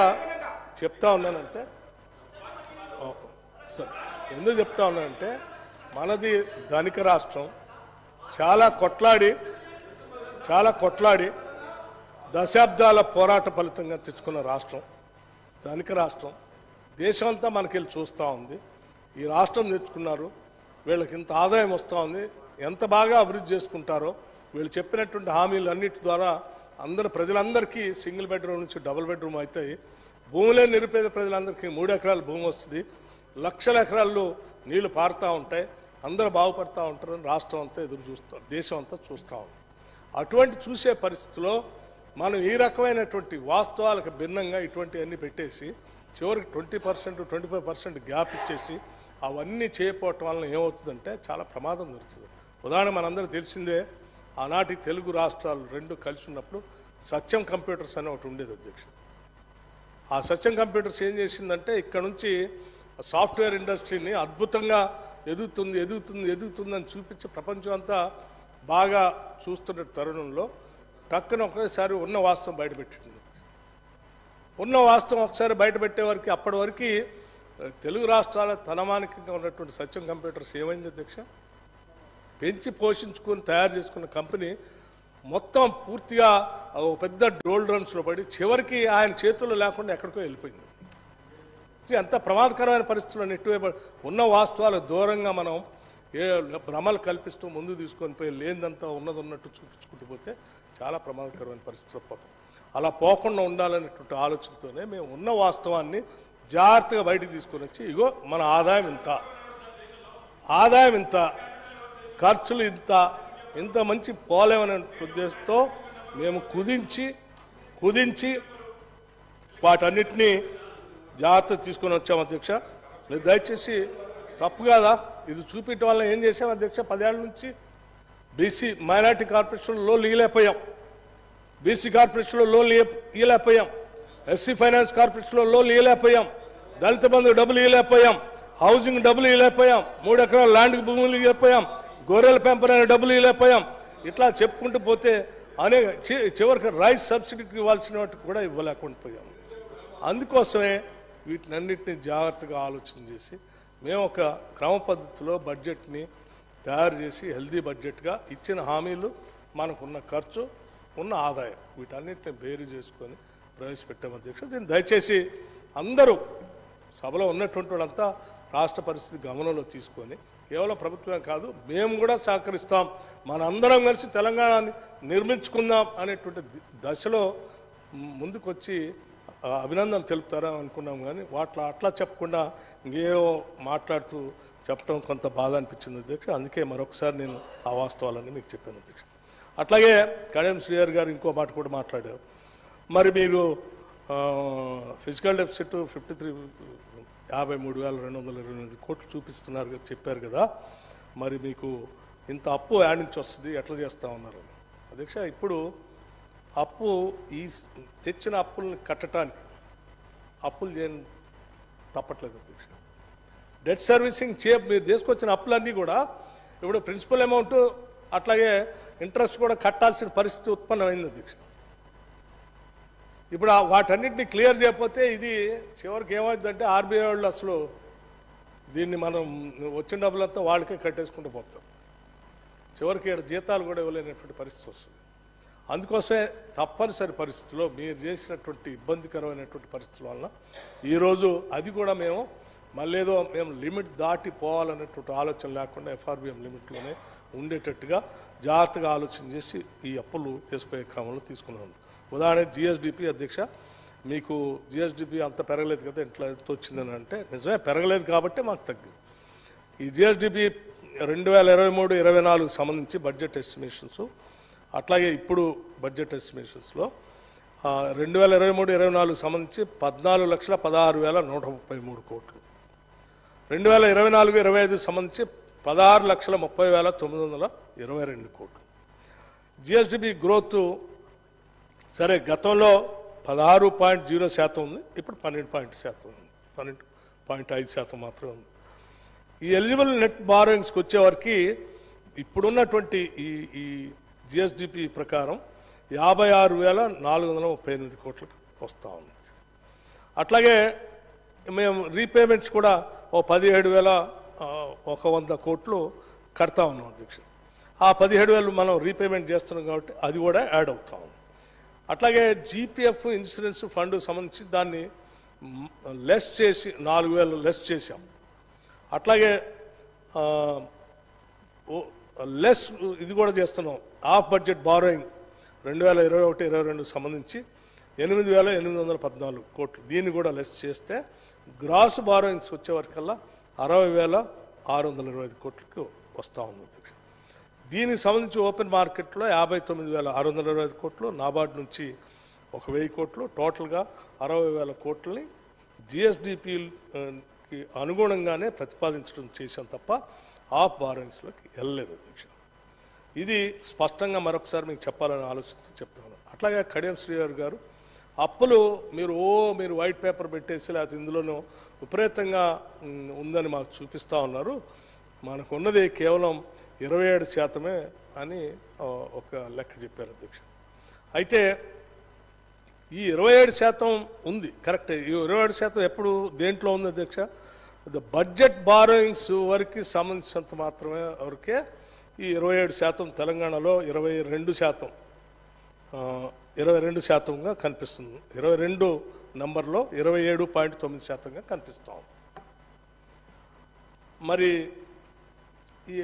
[SPEAKER 1] చెప్తా ఉన్నానంటే సార్ ఎందుకు చెప్తా ఉన్నానంటే మనది ధనిక రాష్ట్రం, చాలా కొట్లాడి దశాబ్దాల పోరాట ఫలితంగా తెచ్చుకున్న రాష్ట్రం, ధనిక రాష్ట్రం. దేశం అంతా మనకెళ్ళి చూస్తూ ఉంది. ఈ రాష్ట్రం తెచ్చుకున్నారు, వీళ్ళకి ఇంత ఆదాయం వస్తూ ఉంది, ఎంత బాగా అభివృద్ధి చేసుకుంటారో. వీళ్ళు చెప్పినటువంటి హామీలు అన్నిటి ద్వారా ప్రజలందరికీ సింగిల్ బెడ్రూమ్ నుంచి డబుల్ బెడ్రూమ్ అవుతాయి. భూములే నిరుపేద ప్రజలందరికీ 3 ఎకరాల భూమి వస్తుంది, లక్షల ఎకరాల్లో నీళ్లు పారుతూ ఉంటాయి, అందరూ బాగుపడుతూ ఉంటారని రాష్ట్రం అంతా ఎదురు చూస్తాం, దేశం అంతా చూస్తూ ఉంది. అటువంటి చూసే పరిస్థితిలో మనం ఈ రకమైనటువంటి వాస్తవాలకు భిన్నంగా ఇటువంటివన్నీ పెట్టేసి చివరికి 20%, 25% గ్యాప్ ఇచ్చేసి అవన్నీ చేయకపోవటం వలన ఏమవుతుందంటే చాలా ప్రమాదం జరుగుతుంది. ఉదాహరణ మనందరూ తెలిసిందే, ఆనాటి తెలుగు రాష్ట్రాలు 2 కలిసి ఉన్నప్పుడు సత్యం కంప్యూటర్స్ అనే ఒకటి ఉండేది అధ్యక్ష. ఆ సత్యం కంప్యూటర్స్ ఏం చేసిందంటే ఇక్కడ నుంచి సాఫ్ట్వేర్ ఇండస్ట్రీని అద్భుతంగా ఎదుగుతుందని చూపించి ప్రపంచం అంతా బాగా చూస్తున్న తరుణంలో టక్కున ఒకసారి ఉన్న వాస్తవం బయటపెట్టింది. ఉన్న వాస్తవం ఒకసారి బయటపెట్టే వరకు అప్పటి వరకు తెలుగు రాష్ట్రాల తనమానికంగా ఉన్నటువంటి సత్యం కంప్యూటర్స్ ఏమైంది అధ్యక్ష? పెంచి పోషించుకొని తయారు చేసుకున్న కంపెనీ మొత్తం పూర్తిగా పెద్ద డోల్ డ్రమ్స్లో పడి చివరికి ఆయన చేతుల్లో లేకుండా ఎక్కడికో వెళ్ళిపోయింది. అంత ప్రమాదకరమైన పరిస్థితుల్లో నెట్టివైపు ఉన్న వాస్తవాలకు దూరంగా మనం భ్రమలు కల్పిస్తూ ముందు తీసుకొని పోయి లేనిదంతా ఉన్నట్టు చూపించుకుంటూ పోతే చాలా ప్రమాదకరమైన పరిస్థితుల్లో పోతాం. అలా పోకుండా ఉండాలనేటువంటి ఆలోచనతోనే మేము ఉన్న వాస్తవాన్ని జాగ్రత్తగా బయటికి తీసుకొని వచ్చి ఇగో మన ఆదాయం ఇంత ఖర్చులు ఇంత మంచి పోలేమనే ఉద్దేశంతో మేము కుదించి వాటన్నిటినీ జాగ్రత్త తీసుకొని వచ్చాం అధ్యక్ష. మీరు దయచేసి తప్పు కాదా ఇది చూపించడం వల్ల ఏం చేసాం అధ్యక్ష? 10 ఏళ్ళ నుంచి బీసీ మైనార్టీ కార్పొరేషన్లో లోన్లు ఇవ్వలేకపోయాం, బీసీ కార్పొరేషన్లో లోన్లు ఇవ్వలేకపోయాం, ఎస్సీ ఫైనాన్స్ కార్పొరేషన్లో లోన్లు ఇవ్వలేకపోయాం, దళిత బంధు డబ్బులు ఇవ్వలేకపోయాం, హౌసింగ్ డబ్బులు ఇవ్వలేకపోయాం, 3 ఎకరాల ల్యాండ్కి భూములు ఇవ్వలేకపోయాం, గొర్రెల పెంపరైన డబ్బులు ఇవ్వలేకపోయాం. ఇట్లా చెప్పుకుంటూ పోతే చివరికి రైస్ సబ్సిడీకి ఇవ్వాల్సిన వాటికి కూడా ఇవ్వలేకుండా పోయాం. అందుకోసమే వీటినన్నింటినీ జాగ్రత్తగా ఆలోచన చేసి మేము ఒక క్రమ పద్ధతిలో బడ్జెట్ని తయారు చేసి హెల్దీ బడ్జెట్గా ఇచ్చిన హామీలు, మనకున్న ఖర్చు, ఉన్న ఆదాయం వీటన్నిటిని బేరీ చేసుకొని ప్రవేశపెట్టాం అధ్యక్ష. దీన్ని దయచేసి అందరూ సభలో ఉన్నటువంటి వాళ్ళంతా రాష్ట్ర పరిస్థితి గమనంలో తీసుకొని కేవలం ప్రభుత్వం కాదు మేము కూడా సహకరిస్తాం, మనందరం కలిసి తెలంగాణని నిర్మించుకుందాం అనేటువంటి దశలో ముందుకొచ్చి అభినందనలు తెలుపుతారని అనుకున్నాం. కానీ అట్లా చెప్పకుండా ఇంకేవో మాట్లాడుతూ చెప్పడం కొంత బాధ అనిపించింది అధ్యక్ష. అందుకే మరొకసారి నేను ఆ వాస్తవాలన్నీ మీకు చెప్పాను అధ్యక్ష. అట్లాగే కడియం శ్రీహరి గారు ఇంకో మాట కూడా మాట్లాడారు. మరి మీరు ఫిజికల్ డెఫిసిట్ 53,228 కోట్లు చూపిస్తున్నారు చెప్పారు కదా, మరి మీకు ఇంత అప్పు యాడ్ నుంచి వస్తుంది ఎట్లా చేస్తూ ఉన్నారు అధ్యక్ష. ఇప్పుడు అప్పు ఈ తెచ్చిన అప్పుల్ని కట్టడానికి అప్పులు చేయని తప్పట్లేదు అధ్యక్ష. డెట్ సర్వీసింగ్ మీరు తీసుకొచ్చిన అప్పులన్నీ కూడా ఇప్పుడు ప్రిన్సిపల్ అమౌంట్ అట్లాగే ఇంట్రెస్ట్ కూడా కట్టాల్సిన పరిస్థితి ఉత్పన్నమైంది అధ్యక్ష. ఇప్పుడు వాటన్నిటిని క్లియర్ చేయకపోతే ఇది చివరికి ఏమవుతుందంటే ఆర్బీఐ వాళ్ళు అసలు దీన్ని మనం వచ్చిన డబ్బులంతా వాళ్ళకే కట్టేసుకుంటూ పోతాం. చివరికి జీతాలు కూడా ఇవ్వలేనటువంటి పరిస్థితి వస్తుంది. అందుకోసమే తప్పనిసరి పరిస్థితుల్లో మీరు చేసినటువంటి ఇబ్బందికరమైనటువంటి పరిస్థితుల వలన ఈరోజు అది కూడా మేము మళ్ళేదో మేము లిమిట్ దాటి పోవాలనేటువంటి ఆలోచన లేకుండా ఎఫ్ఆర్బిఎం లిమిట్లోనే ఉండేటట్టుగా జాగ్రత్తగా ఆలోచన చేసి ఈ అప్పులు తీసుకుపోయే క్రమంలో తీసుకున్నాము. ఉదాహరణ జిఎస్డిపి అధ్యక్ష, మీకు జిఎస్డిపి అంత పెరగలేదు కదా, ఎట్లా ఎంత వచ్చిందని అంటే నిజమే పెరగలేదు కాబట్టి మాకు తగ్గింది. ఈ జిఎస్డిపి 2023-24 సంబంధించి బడ్జెట్ ఎస్టిమేషన్స్ అట్లాగే ఇప్పుడు బడ్జెట్ ఎస్టిమేషన్స్లో 2023-24 సంబంధించి 14,16,133 కోట్లు, 2024-25 సంబంధించి 16,30,922 కోట్లు. జిఎస్డిపి గ్రోత్ సరే గతంలో 16.0% ఉంది, ఇప్పుడు 12% ఉంది, 12.5% మాత్రమే ఉంది. ఈ ఎలిజిబుల్ నెట్ బారోయింగ్స్కి వచ్చేవారికి ఇప్పుడున్నటువంటి ఈ జిఎస్డిపి ప్రకారం 56,438 కోట్లకు వస్తూ ఉంది. అట్లాగే మేము రీపేమెంట్స్ కూడా 17,100 కోట్లు కడతా ఉన్నాం అధ్యక్ష. ఆ 17,000 మనం రీపేమెంట్ చేస్తున్నాం కాబట్టి అది కూడా యాడ్ అవుతా ఉంది. అట్లాగే జీపీఎఫ్ ఇన్సూరెన్స్ ఫండ్ సంబంధించి దాన్ని లెస్ చేసి 4,000 లెస్ చేశాం. అట్లాగే లెస్ ఇది కూడా చేస్తున్నాం. ఆఫ్ బడ్జెట్ బారోయింగ్ 2021-22 సంబంధించి 8,814 కోట్లు, దీన్ని కూడా లెస్ చేస్తే గ్రాస్ బారోయింగ్స్ వచ్చేవరకల్లా 60,625 కోట్లకి వస్తూ ఉంది అధ్యక్ష. దీనికి సంబంధించి ఓపెన్ మార్కెట్లో 59,625 కోట్లు, నాబార్డ్ నుంచి 1,000 కోట్లు, టోటల్గా 60,000 కోట్లని జిఎస్డిపికి అనుగుణంగానే ప్రతిపాదించడం చేశాం తప్ప ఆఫ్ బారోయింగ్స్లోకి వెళ్ళలేదు అధ్యక్ష. ఇది స్పష్టంగా మరొకసారి మీకు చెప్పాలని ఆలోచిస్తూ చెప్తాను. అట్లాగే కడియం శ్రీహరి గారు అప్పులు మీరు వైట్ పేపర్ పెట్టేసి లేకపోతే ఇందులోనూ విపరీతంగా ఉందని మాకు చూపిస్తూ ఉన్నారు, మనకు ఉన్నది కేవలం 27% అని ఒక లెక్క చెప్పారు అధ్యక్ష. అయితే ఈ 27% ఉంది కరెక్ట్. ఈ 27% ఎప్పుడు దేంట్లో ఉంది అధ్యక్ష? బడ్జెట్ బారోయింగ్స్ వరకు సంబంధించినంత మాత్రమే వరకే ఈ 27% తెలంగాణలో 22%గా కనిపిస్తుంది. 22 నంబర్లో 27.9%గా కనిపిస్తాం. మరి ఈ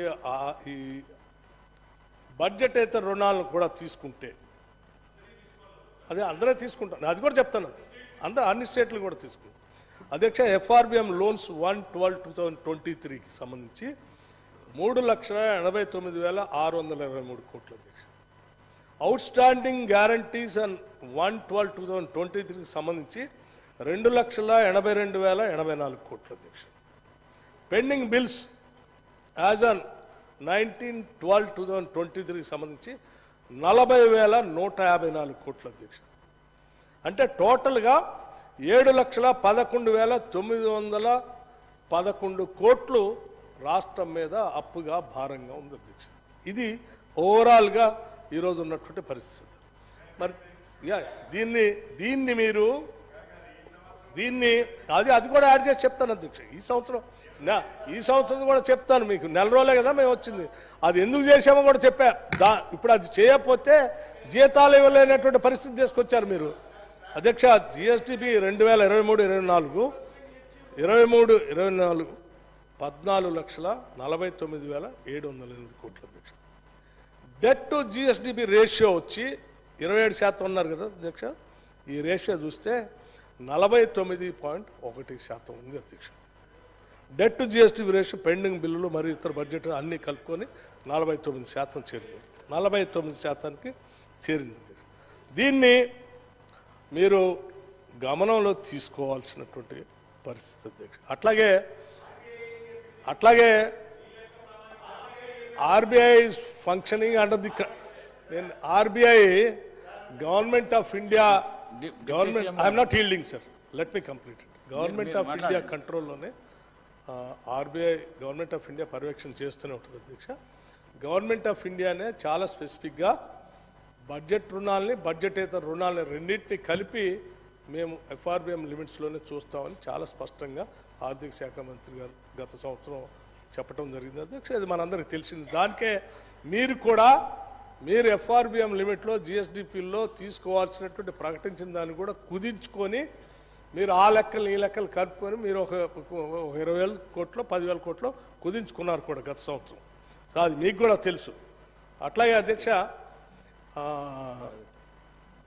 [SPEAKER 1] బడ్జెట్ అయితే రుణాలను కూడా తీసుకుంటే అదే అందరూ తీసుకుంటాను, అది కూడా చెప్తాను, అన్ని స్టేట్లు కూడా తీసుకుంటాం అధ్యక్ష. ఎఫ్ఆర్బిఎం లోన్స్ 1/12/2023కి సంబంధించి 3,89,623 కోట్లు అధ్యక్ష. అవుట్ స్టాండింగ్ గ్యారంటీస్ అండ్ 1/12/2023కి సంబంధించి 2,82,084 కోట్లు అధ్యక్ష. పెండింగ్ బిల్స్ యాజ్ ఆన్ 19/12/2023కి సంబంధించి 40,154 కోట్లు అధ్యక్ష. అంటే టోటల్గా 7,11,911 కోట్లు రాష్ట్రం మీద అప్పుగా భారంగా ఉంది అధ్యక్ష. ఇది ఓవరాల్గా ఈరోజు ఉన్నటువంటి పరిస్థితి. మరి దీన్ని మీరు అది కూడా యాడ్ చేసి చెప్తాను అధ్యక్ష. ఈ సంవత్సరం కూడా చెప్తాను మీకు. నెల రోజులే కదా మేము వచ్చింది, అది ఎందుకు చేసామో కూడా చెప్పా. ఇప్పుడు అది చేయకపోతే జీతాలు ఇవ్వలేనటువంటి పరిస్థితి తీసుకొచ్చారు మీరు అధ్యక్ష. జిఎస్టిపి 2023-24 14,49,708 కోట్లు అధ్యక్ష. డెట్ టు జిఎస్డిపి రేషియో వచ్చి 27% ఉన్నారు కదా అధ్యక్ష. ఈ రేషియో చూస్తే 49.1% ఉంది అధ్యక్ష. Debt to GSDP ratio pending బిల్లులు మరియు ఇతర బడ్జెట్ అన్నీ కలుపుకొని 49% చేరింది. 49%కి చేరింది అధ్యక్ష. దీన్ని మీరు గమనంలో తీసుకోవాల్సినటువంటి పరిస్థితి అధ్యక్ష. అట్లాగే RBI is functioning under the RBI, Government of India, government. I am not yielding, sir. Let me complete it. Government of India control lone RBI, Government of India పర్యవేక్షణ చేస్తూనే ఉంటుంది అధ్యక్ష. గవర్నమెంట్ ఆఫ్ ఇండియానే చాలా స్పెసిఫిక్గా బడ్జెట్ రుణాలని బడ్జెటేతర రుణాలని రెండింటిని కలిపి మేము FRBM లిమిట్స్లోనే చూస్తామని చాలా స్పష్టంగా ఆర్థిక శాఖ మంత్రి గారు గత సంవత్సరం చెప్పడం జరిగింది అధ్యక్ష. ఇది మనందరికీ తెలిసింది. దానికే మీరు కూడా మీరు FRBM లిమిట్లో GSDPలో తీసుకోవాల్సినటువంటి ప్రకటించిన దాన్ని కూడా కుదించుకొని మీరు ఆ లెక్కలు ఈ లెక్కలు కలుపుకొని మీరు ఒక 20,000 కోట్లు 10,000 కోట్లు కుదించుకున్నారు కూడా గత సంవత్సరం. సో అది మీకు కూడా తెలుసు. అట్లాగే అధ్యక్ష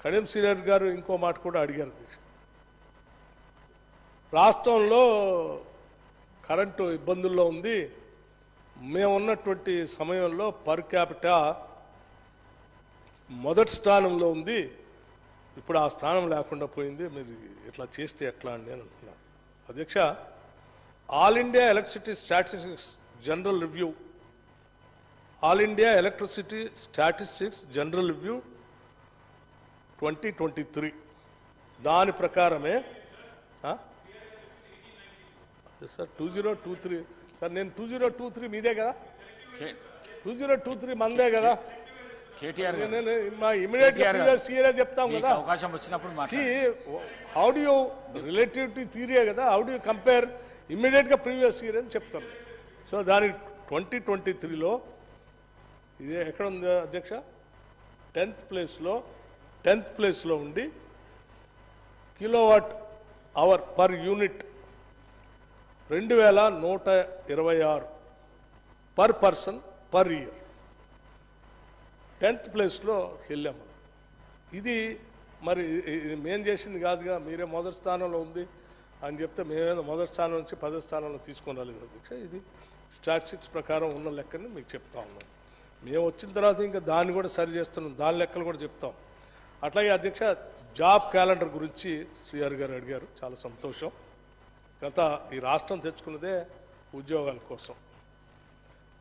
[SPEAKER 1] కడియం శ్రీహరి గారు ఇంకో మాట కూడా అడిగారు అధ్యక్ష. రాష్ట్రంలో కరెంటు ఇబ్బందుల్లో ఉంది. మేము ఉన్నటువంటి సమయంలో పర్ క్యాపిటా మొదటి స్థానంలో ఉంది. ఇప్పుడు ఆ స్థానం లేకుండా పోయింది. మీరు ఇట్లా చేస్తే ఎట్లా అని నేను అంటున్నాను అధ్యక్ష. All India electricity statistics general review, all India electricity statistics general review 2023 దాని ప్రకారమే సార్ 2023 సార్ నేను 2023 మీదే కదా, 2023 మందే కదా, మా ఇమీడియట్ చెప్తాం కదా.
[SPEAKER 2] అవకాశం వచ్చినప్పుడు
[SPEAKER 1] how do you relativity theory కదా, హౌ డు యూ కంపేర్ ఇమీడియట్గా ప్రీవియస్ ఇయర్ అని చెప్తాను. సో దానికి 2023లో ఇదే ఎక్కడ ఉంది అధ్యక్ష, 10th ప్లేస్లో ఉండి kilowatt hour per unit 2,126 per person per year 10th ప్లేస్లో వెళ్ళాము. ఇది మరి మేం చేసింది కాదుగా, మీరే మొదటి స్థానంలో ఉంది అని చెప్తే మేమేదో మొదటి స్థానం నుంచి 10వ స్థానంలో తీసుకొని రాలేదు అధ్యక్ష. ఇది స్టాటిస్టిక్స్ ప్రకారం ఉన్న లెక్కని మీకు చెప్తా ఉన్నాం. మేము వచ్చిన తర్వాత ఇంకా దాన్ని కూడా సరి చేస్తున్నాం, దాని లెక్కలు కూడా చెప్తాం. అట్లాగే అధ్యక్ష జాబ్ క్యాలెండర్ గురించి శ్రీహరి గారు అడిగారు, చాలా సంతోషం. గత ఈ రాష్ట్రం తెచ్చుకున్నదే ఉద్యోగాల కోసం.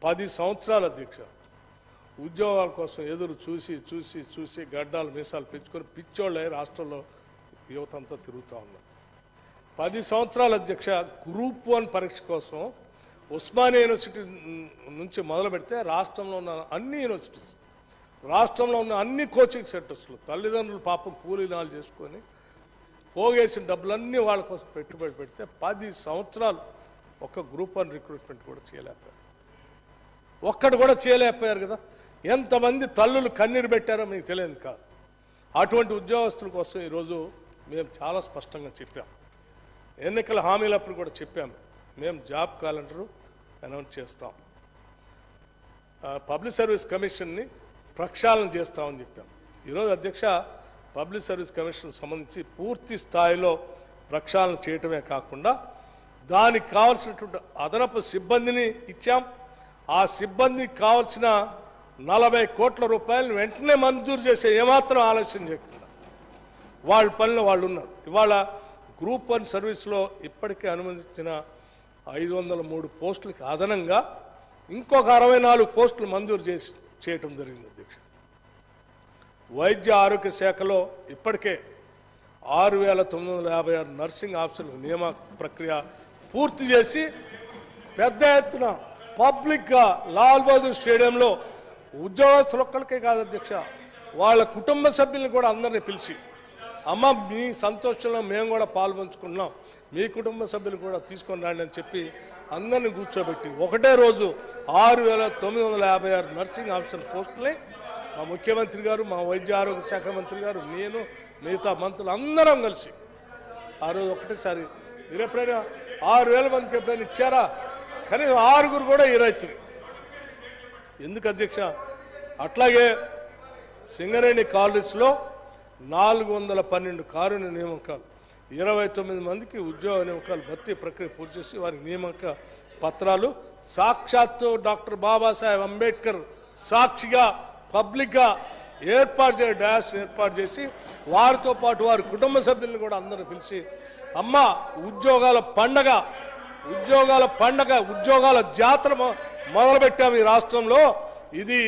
[SPEAKER 1] 10 సంవత్సరాలు అధ్యక్ష ఉద్యోగాల కోసం ఎదురు చూసి చూసి చూసి గడ్డాలు మీసాలు పెంచుకొని పిచ్చోళ్ళే రాష్ట్రంలో యువత అంతా తిరుగుతూ ఉన్నారు. 10 సంవత్సరాలు అధ్యక్ష గ్రూప్ 1 పరీక్ష కోసం ఉస్మానియా యూనివర్సిటీ నుంచి మొదలు పెడితే రాష్ట్రంలో ఉన్న అన్ని యూనివర్సిటీస్, రాష్ట్రంలో ఉన్న అన్ని కోచింగ్ సెంటర్స్లో తల్లిదండ్రులు పాపం కూలీనాలు చేసుకొని పోగేసిన డబ్బులన్నీ వాళ్ళ కోసం పెట్టుబడి పెడితే 10 సంవత్సరాలు ఒక్క గ్రూప్ 1 రిక్రూట్మెంట్ కూడా చేయలేకపోయారు. ఒక్కడు కూడా చేయలేకపోయారు కదా. ఎంతమంది తల్లులు కన్నీరు పెట్టారో మీకు తెలియదు కాదు. అటువంటి ఉద్యోగస్తుల కోసం ఈరోజు మేము చాలా స్పష్టంగా చెప్పాం. ఎన్నికల హామీలప్పుడు కూడా చెప్పాము, మేము జాబ్ క్యాలెండరు అనౌన్స్ చేస్తాం, పబ్లిక్ సర్వీస్ కమిషన్ని ప్రక్షాళన చేస్తామని చెప్పాం. ఈరోజు అధ్యక్ష పబ్లిక్ సర్వీస్ కమిషన్ సంబంధించి పూర్తి స్థాయిలో ప్రక్షాళన చేయటమే కాకుండా దానికి కావాల్సినటువంటి అదనపు సిబ్బందిని ఇచ్చాం. ఆ సిబ్బందికి కావాల్సిన 40 కోట్ల రూపాయలు వెంటనే మంజూరు చేసే ఏమాత్రం ఆలస్యం చేయకుండా వాళ్ళ పనిలో వాళ్ళు ఉన్నారు. ఇవాళ గ్రూప్ 1 సర్వీస్లో ఇప్పటికే అనుమతించిన 503 పోస్టులకి అదనంగా ఇంకొక 64 పోస్టులు మంజూరు చేయటం జరిగింది అధ్యక్ష. వైద్య ఆరోగ్య శాఖలో ఇప్పటికే 6,956 నర్సింగ్ ఆఫీసర్లకు నియామక ప్రక్రియ పూర్తి చేసి పెద్ద ఎత్తున పబ్లిక్గా లాల్ బహదూర్ స్టేడియంలో ఉద్యోగస్తులు ఒక్కరికే కాదు అధ్యక్ష, వాళ్ళ కుటుంబ సభ్యులను కూడా అందరినీ పిలిచి, అమ్మ మీ సంతోషంలో మేము కూడా పాల్పంచుకున్నాం, మీ కుటుంబ సభ్యులు కూడా తీసుకొని రండి అని చెప్పి అందరిని కూర్చోబెట్టి ఒకటే రోజు 6,956 నర్సింగ్ ఆఫీసర్ పోస్టులే మా ముఖ్యమంత్రి గారు, మా వైద్య ఆరోగ్య శాఖ మంత్రి గారు, నేను, మిగతా మంత్రులు అందరం కలిసి ఆ రోజు ఒకటేసారి. మీరు ఎప్పుడైనా 6,000 మందికి ఎప్పుడైనా ఇచ్చారా? కానీ 6 కూడా ఈ రైతులు. ఎందుకు అధ్యక్ష? అట్లాగే సింగరేణి కాలనీస్లో 412 కారుణ్య నియామకాలు, 29 మందికి ఉద్యోగ నియామకాలు భర్తీ ప్రక్రియ పూర్తి చేసి వారికి నియామక పత్రాలు సాక్షాత్తు డాక్టర్ బాబాసాహెబ్ అంబేద్కర్ సాక్షిగా పబ్లిక్గా డయాస్ ఏర్పాటు చేసి వారితో పాటు వారి కుటుంబ సభ్యులను కూడా అందరూ పిలిచి, అమ్మ ఉద్యోగాల పండగ, ఉద్యోగాల జాతర మొదలుపెట్టాము ఈ రాష్ట్రంలో. ఇది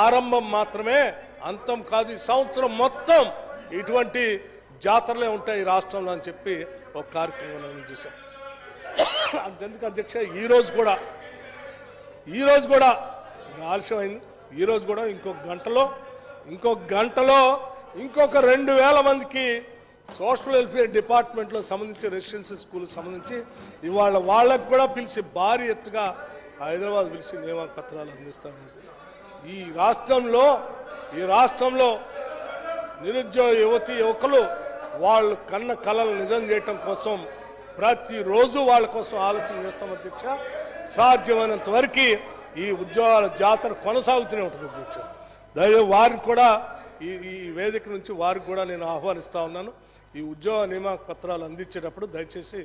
[SPEAKER 1] ఆరంభం మాత్రమే, అంతం కాదు. ఈ సంవత్సరం మొత్తం ఇటువంటి జాతరలే ఉంటాయి ఈ రాష్ట్రంలో అని చెప్పి ఒక కార్యక్రమం చూసాం. అంతెందుకు అధ్యక్ష, ఈరోజు కూడా ఆలస్యమైంది. ఈరోజు కూడా ఇంకొక గంటలో ఇంకొక 2000 మందికి సోషల్ వెల్ఫేర్ డిపార్ట్మెంట్లో సంబంధించి రెసిడెన్షియల్ స్కూల్ సంబంధించి ఇవాళ వాళ్ళకు కూడా పిలిచి భారీ ఎత్తుగా హైదరాబాద్ పిలిచి నియామక పత్రాలు అందిస్తాం. ఈ రాష్ట్రంలో నిరుద్యోగ యువకులు వాళ్ళు కన్న కళలు నిజం చేయటం కోసం ప్రతిరోజు వాళ్ళ కోసం ఆలోచన చేస్తాం అధ్యక్ష. సాధ్యమైనంత వరకు ఈ ఉద్యోగాల జాతర కొనసాగుతూనే ఉంటుంది అధ్యక్ష. దయచేసి వారికి కూడా ఈ వేదిక నుంచి వారికి కూడా నేను ఆహ్వానిస్తా ఉన్నాను. ఈ ఉద్యోగ నియామక పత్రాలు అందించేటప్పుడు దయచేసి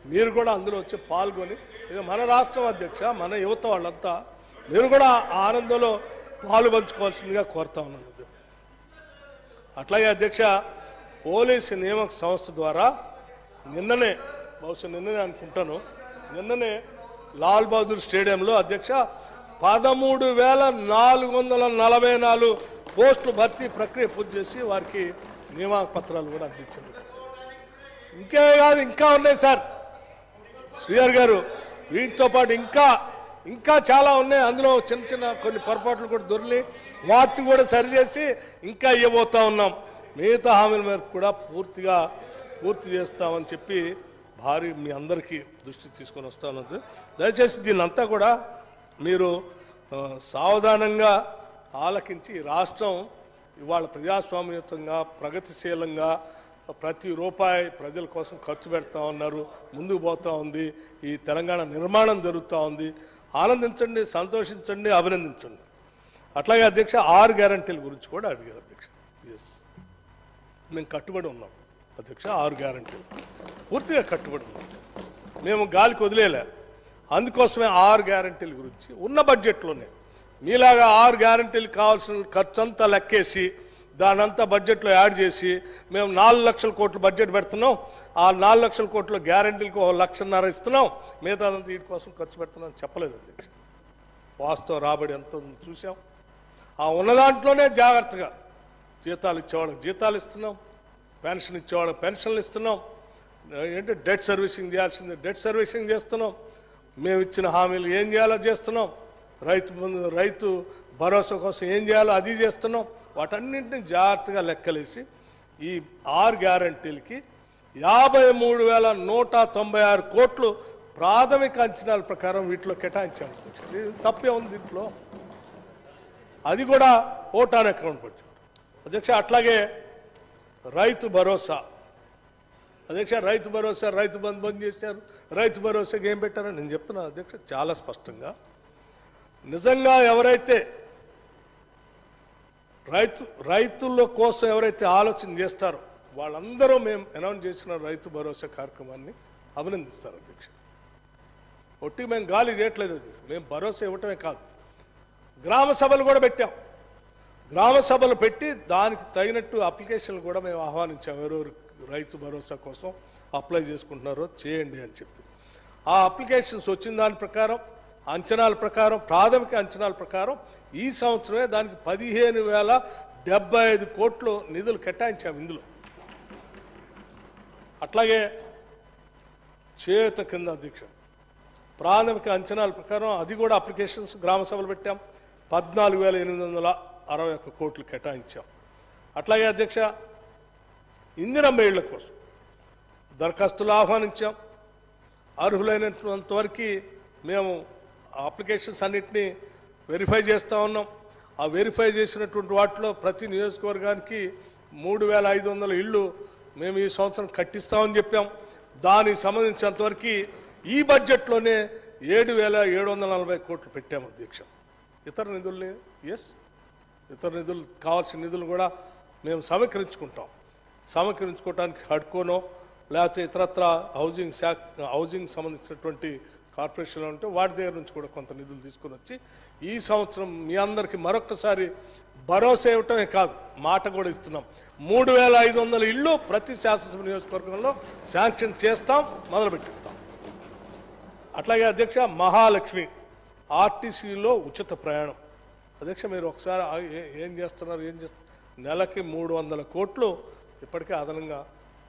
[SPEAKER 1] మీరు కూడా అందులో వచ్చి పాల్గొని, ఇది మన రాష్ట్రం అధ్యక్ష, మన యువత వాళ్ళంతా మీరు కూడా ఆనందంలో పాలు పంచుకోవాల్సిందిగా కోరుతా ఉన్నాను. అట్లాగే అధ్యక్ష, పోలీసు నియామక సంస్థ ద్వారా నిన్ననే అనుకుంటాను, లాల్ బహదూర్ స్టేడియంలో అధ్యక్ష 13,444 పోస్టులు భర్తీ ప్రక్రియ పూర్తి చేసి వారికి నియామక పత్రాలు కూడా అందించారు. ఇంకే కాదు, ఇంకా ఉన్నాయి సార్ శ్రీహర్ గారు, వీటితో పాటు ఇంకా చాలా ఉన్నాయి. అందులో చిన్న కొన్ని పొరపాట్లు కూడా దొరికి వాటిని కూడా సరిచేసి ఇంకా ఇవ్వబోతా ఉన్నాం. మిగతా హామీల మేరకు కూడా పూర్తి చేస్తామని చెప్పి మీ అందరికీ దృష్టి తీసుకొని వస్తాను. దయచేసి దీన్నంతా కూడా మీరు సావధానంగా ఆలకించి, రాష్ట్రం ఇవాళ ప్రజాస్వామ్యయుతంగా ప్రగతిశీలంగా ప్రతి రూపాయి ప్రజల కోసం ఖర్చు పెడతా ఉన్నారు, ముందుకు పోతూ ఉంది. ఈ తెలంగాణ నిర్మాణం జరుగుతూ ఉంది. ఆనందించండి, సంతోషించండి, అభినందించండి. అట్లాగే అధ్యక్ష 6 గ్యారంటీల గురించి కూడా అడిగారు అధ్యక్ష. మేము కట్టుబడి ఉన్నాం అధ్యక్ష, 6 గ్యారంటీలు పూర్తిగా కట్టుబడి ఉన్నాం, మేము గాలికి వదిలేలే. అందుకోసమే 6 గ్యారంటీల గురించి ఉన్న బడ్జెట్లోనే మీలాగా 6 గ్యారంటీలకు కావాల్సిన ఖర్చంతా లెక్కేసి దానంతా బడ్జెట్లో యాడ్ చేసి మేము 4 లక్షల కోట్లు బడ్జెట్ పెడుతున్నాం, ఆ 4 లక్షల కోట్ల గ్యారంటీలకు 1,5 లక్షలు ఇస్తున్నాం, మిగతాదంతా వీటి కోసం ఖర్చు పెడుతున్నాం చెప్పలేదు అధ్యక్ష. వాస్తవ రాబడి ఎంత చూసాం. ఆ ఉన్న దాంట్లోనే జాగ్రత్తగా జీతాలు ఇచ్చేవాళ్ళకి జీతాలు ఇస్తున్నాం, పెన్షన్ ఇచ్చేవాళ్ళకి పెన్షన్లు ఇస్తున్నాం, ఏంటి డెట్ సర్వీసింగ్ చేయాల్సింది డెట్ సర్వీసింగ్ చేస్తున్నాం, మేము ఇచ్చిన హామీలు ఏం చేయాలో చేస్తున్నాం, రైతు భరోసా కోసం ఏం చేయాలో అది చేస్తున్నాం. వాటన్నింటినీ జాగ్రత్తగా లెక్కలేసి ఈ 6 గ్యారంటీలకి 53,196 కోట్లు ప్రాథమిక అంచనాల ప్రకారం వీటిలో కేటాయించాము. ఇది తప్పే ఉంది దీంట్లో, అది కూడా ఓటాన్ అకౌంట్ బడ్జెట్ అధ్యక్ష. అట్లాగే రైతు భరోసా అధ్యక్ష, రైతు బంధు బంద్ చేశారు. రైతు భరోసాకి ఏం పెట్టారని నేను చెప్తున్నాను అధ్యక్ష చాలా స్పష్టంగా. నిజంగా ఎవరైతే రైతుల కోసం ఎవరైతే ఆలోచన చేస్తారో వాళ్ళందరూ మేము అనౌన్స్ చేసిన రైతు భరోసా కార్యక్రమాన్ని అభినందిస్తారు అధ్యక్ష. ఒట్టి మేము గాలి చేయట్లేదు, అది మేము భరోసా ఇవ్వటమే కాదు, గ్రామ సభలు కూడా పెట్టాం. గ్రామ సభలు పెట్టి దానికి తగినట్టు అప్లికేషన్లు కూడా మేము ఆహ్వానించాం. ఎవరెవరు రైతు భరోసా కోసం అప్లై చేసుకుంటున్నారో చేయండి అని చెప్పి ఆ అప్లికేషన్స్ వచ్చిన దాని ప్రకారం అంచనాల ప్రకారం ప్రాథమిక అంచనాల ప్రకారం ఈ సంవత్సరమే దానికి 15,075 కోట్లు నిధులు కేటాయించాము ఇందులో. అట్లాగే చేయూత కింద అధ్యక్ష ప్రాథమిక అంచనాల ప్రకారం అది కూడా అప్లికేషన్స్ గ్రామ సభలు పెట్టాం, 14,861 కోట్లు కేటాయించాం. అట్లాగే అధ్యక్ష ఇందిరమ్మ ఇళ్ల కోసం దరఖాస్తులు ఆహ్వానించాం. అర్హులైనంత వరకు మేము అప్లికేషన్స్ అన్నింటినీ వెరిఫై చేస్తూ ఉన్నాం. ఆ వెరిఫై చేసినటువంటి వాటిలో ప్రతి నియోజకవర్గానికి 3,500 ఇళ్ళు మేము ఈ సంవత్సరం కట్టిస్తామని చెప్పాం. దానికి సంబంధించినంతవరకు ఈ బడ్జెట్లోనే 7,740 కోట్లు పెట్టాము అధ్యక్ష. ఇతర నిధుల్ని ఇతర నిధులు కావాల్సిన నిధులు కూడా మేము సమీకరించుకోవడానికి హడ్కోనో లేకపోతే ఇతరత్ర హౌజింగ్ సంబంధించినటువంటి కార్పొరేషన్లు ఉంటే వాటి దగ్గర నుంచి కూడా కొంత నిధులు తీసుకొని వచ్చి ఈ సంవత్సరం మీ అందరికీ మరొకసారి భరోసా ఇవ్వటమే కాదు మాట కూడా ఇస్తున్నాం. 3,500 ఇళ్ళు ప్రతి శాసనసభ నియోజకవర్గంలో శాంక్షన్ చేస్తాం, మొదలుపెట్టిస్తాం. అట్లాగే అధ్యక్ష మహాలక్ష్మి ఆర్టీసీలో ఉచిత ప్రయాణం అధ్యక్ష మీరు ఒకసారి ఏం చేస్తున్నారు నెలకి 300 కోట్లు ఇప్పటికే అదనంగా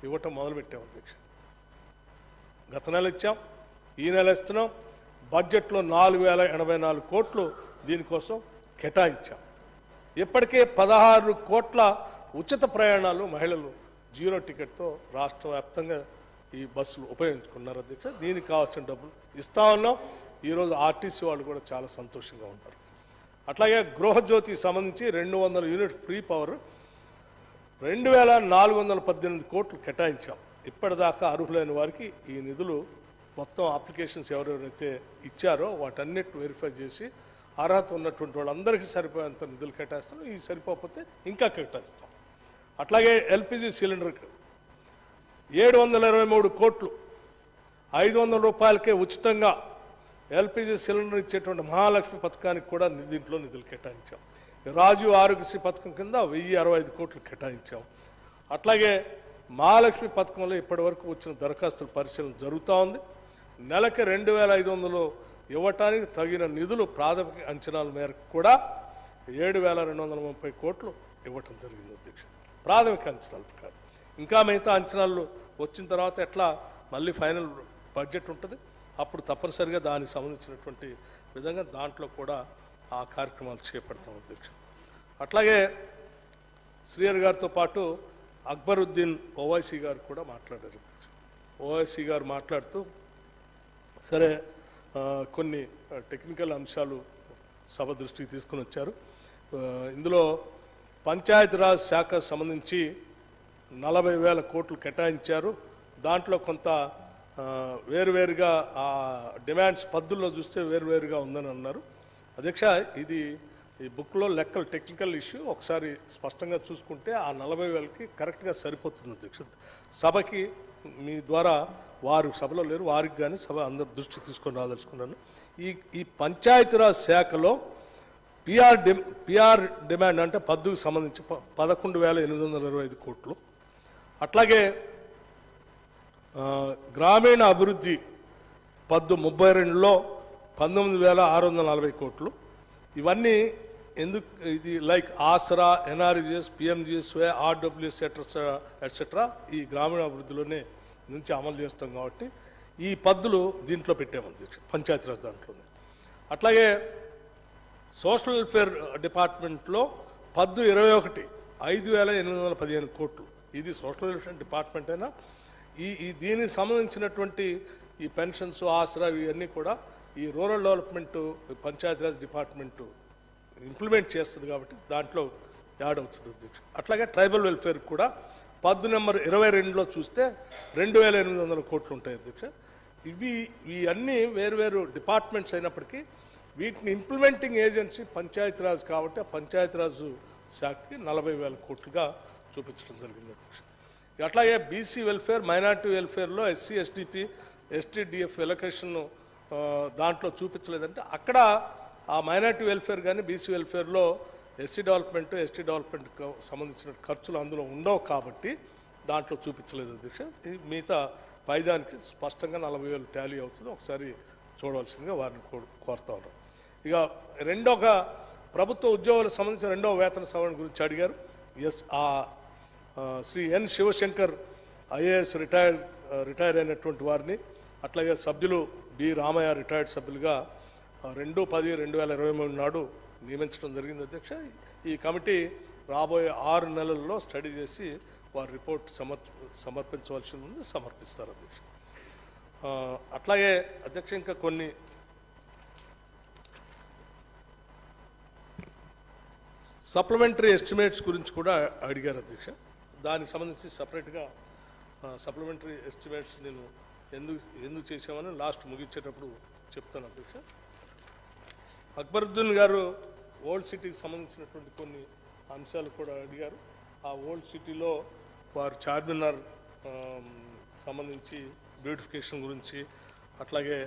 [SPEAKER 1] ఇవ్వటం మొదలుపెట్టాం అధ్యక్ష. గత నెల ఇచ్చాం, ఈ నెల ఇస్తున్నాం. బడ్జెట్లో 4084 కోట్లు దీనికోసం కేటాయించాం. ఇప్పటికే 16 కోట్ల ఉచిత ప్రయాణాలు మహిళలు 0 టికెట్తో రాష్ట్ర వ్యాప్తంగా ఈ బస్సులు ఉపయోగించుకున్నారు అధ్యక్ష. దీనికి కావాల్సిన డబ్బులు ఇస్తా ఉన్నాం. ఈరోజు ఆర్టీసీ వాళ్ళు కూడా చాలా సంతోషంగా ఉన్నారు. అట్లాగే గృహజ్యోతికి సంబంధించి 200 యూనిట్ ఫ్రీ పవర్ 2418 కోట్లు కేటాయించాం. ఇప్పటిదాకా అర్హులైన వారికి ఈ నిధులు మొత్తం అప్లికేషన్స్ ఎవరెవరైతే ఇచ్చారో వాటన్నిటి వెరిఫై చేసి అర్హత ఉన్నటువంటి వాళ్ళందరికీ సరిపోయేంత నిధులు కేటాయిస్తాం. ఈ సరిపోకపోతే ఇంకా కేటాయిస్తాం. అట్లాగే ఎల్పిజి సిలిండర్కి 723 కోట్లు 500 రూపాయలకే ఉచితంగా ఎల్పిజి సిలిండర్ ఇచ్చేటువంటి మహాలక్ష్మి పథకానికి కూడా దీంట్లో నిధులు కేటాయించాం. రాజీవ్ ఆరోగ్యశ్రీ పథకం కింద 1065 కోట్లు కేటాయించాం. అట్లాగే మహాలక్ష్మి పథకంలో ఇప్పటివరకు వచ్చిన దరఖాస్తుల పరిశీలన జరుగుతూ ఉంది. నెలకి 2500 ఇవ్వటానికి తగిన నిధులు ప్రాథమిక అంచనాల మేరకు కూడా 7230 కోట్లు ఇవ్వటం జరిగింది అధ్యక్ష. ప్రాథమిక అంచనాల ప్రకారం ఇంకా మిగతా అంచనాలు వచ్చిన తర్వాత ఎట్లా మళ్ళీ ఫైనల్ బడ్జెట్ ఉంటుంది, అప్పుడు తప్పనిసరిగా దానికి సంబంధించినటువంటి విధంగా దాంట్లో కూడా ఆ కార్యక్రమాలు చేపడతాం అధ్యక్ష. అట్లాగే శ్రీహరి గారితో పాటు అక్బరుద్దీన్ ఓవైసీ గారు కూడా మాట్లాడారు అధ్యక్ష. ఓవైసీ గారు మాట్లాడుతూ సరే కొన్ని టెక్నికల్ అంశాలు సభ దృష్టికి తీసుకుని వచ్చారు. ఇందులో పంచాయతీరాజ్ శాఖకు సంబంధించి 40,000 కోట్లు కేటాయించారు. దాంట్లో కొంత వేరువేరుగా ఆ డిమాండ్స్ పద్దుల్లో చూస్తే వేరువేరుగా ఉందని అన్నారు అధ్యక్ష. ఇది ఈ బుక్లో లెక్కలు టెక్నికల్ ఇష్యూ ఒకసారి స్పష్టంగా చూసుకుంటే ఆ 40,000కి కరెక్ట్గా సరిపోతుంది అధ్యక్ష. సభకి మీ ద్వారా వారు సభలో లేరు, వారికి కానీ సభ అందరు దృష్టి తీసుకొని రాదలుచుకున్నాను. ఈ పంచాయతీరాజ్ శాఖలో పిఆర్ డిమాండ్ అంటే పద్దుకు సంబంధించి 11,825 కోట్లు. అట్లాగే గ్రామీణ అభివృద్ధి పద్దు 32లో 19,640 కోట్లు. ఇవన్నీ ఎందుకు ఇది లైక్ ఆసరా, ఎన్ఆర్జిఎస్, పిఎంజిఎస్వై, ఆర్డబ్ల్యూఎస్ ఎట్సెట్రా ఈ గ్రామీణ అభివృద్ధిలోనే నుంచి అమలు చేస్తాం కాబట్టి ఈ పద్దులు దీంట్లో పెట్టాము అధ్యక్ష పంచాయతీరాజ్ దాంట్లోనే. అట్లాగే సోషల్ వెల్ఫేర్ డిపార్ట్మెంట్లో పద్దు 21 5,815 కోట్లు. ఇది సోషల్ వెల్ఫేర్ డిపార్ట్మెంట్ అయినా ఈ దీనికి సంబంధించినటువంటి ఈ పెన్షన్స్, ఆసరా ఇవన్నీ కూడా ఈ rural development Panchayati Raj department implement చేస్తుంది కాబట్టి దాంట్లో యాడ్ అవుతుంది అధ్యక్ష. అట్లాగే ట్రైబల్ వెల్ఫేర్ కూడా పద్దు నెంబర్ 22లో చూస్తే 2,800 కోట్లు ఉంటాయి అధ్యక్ష. ఇవి అన్నీ వేరువేరు డిపార్ట్మెంట్స్ అయినప్పటికీ వీటిని ఇంప్లిమెంటింగ్ ఏజెన్సీ పంచాయతీరాజ్ కాబట్టి ఆ పంచాయతీరాజు శాఖకి 40,000 కోట్లుగా చూపించడం జరిగింది అధ్యక్ష. అట్లాగే బీసీ వెల్ఫేర్, మైనార్టీ వెల్ఫేర్లో ఎస్సీ, ఎస్డిపి, ఎస్టీడిఎఫ్ ఎలొకేషన్ దాంట్లో చూపించలేదంటే అక్కడ ఆ మైనార్టీ వెల్ఫేర్ కానీ బీసీ వెల్ఫేర్లో ఎస్సీ డెవలప్మెంట్, ఎస్టీ డెవలప్మెంట్కి సంబంధించిన ఖర్చులు అందులో ఉండవు కాబట్టి దాంట్లో చూపించలేదు అధ్యక్ష. మిగతా పైదానికి స్పష్టంగా 40,000 టాలీ అవుతుంది. ఒకసారి చూడవలసిందిగా వారిని కోరుతా ఉన్నాం. ఇక రెండొక ప్రభుత్వ ఉద్యోగులకు సంబంధించిన రెండవ వేతన సవరణ గురించి అడిగారు. శ్రీ ఎన్ శివశంకర్ ఐఏఎస్ రిటైర్ అయినటువంటి వారిని, అట్లాగే సభ్యులు బి రామయ్య రిటైర్డ్ సభ్యులుగా 2/10/2023 నాడు నియమించడం జరిగింది అధ్యక్ష. ఈ కమిటీ రాబోయే 6 నెలల్లో స్టడీ చేసి వారి రిపోర్ట్ సమర్పించవలసి ఉంది, సమర్పిస్తారు అధ్యక్ష. అట్లాగే అధ్యక్ష ఇంకా కొన్ని సప్లిమెంటరీ ఎస్టిమేట్స్ గురించి కూడా అడిగారు అధ్యక్ష. దానికి సంబంధించి సపరేట్గా సప్లిమెంటరీ ఎస్టిమేట్స్ నేను ఎందుకు చేసామని లాస్ట్ ముగించేటప్పుడు చెప్తాను అధ్యక్ష. అక్బరుద్దీన్ గారు ఓల్డ్ సిటీకి సంబంధించినటువంటి కొన్ని అంశాలు కూడా అడిగారు. ఆ ఓల్డ్ సిటీలో వారు చార్మినార్ సంబంధించి బ్యూటిఫికేషన్ గురించి, అట్లాగే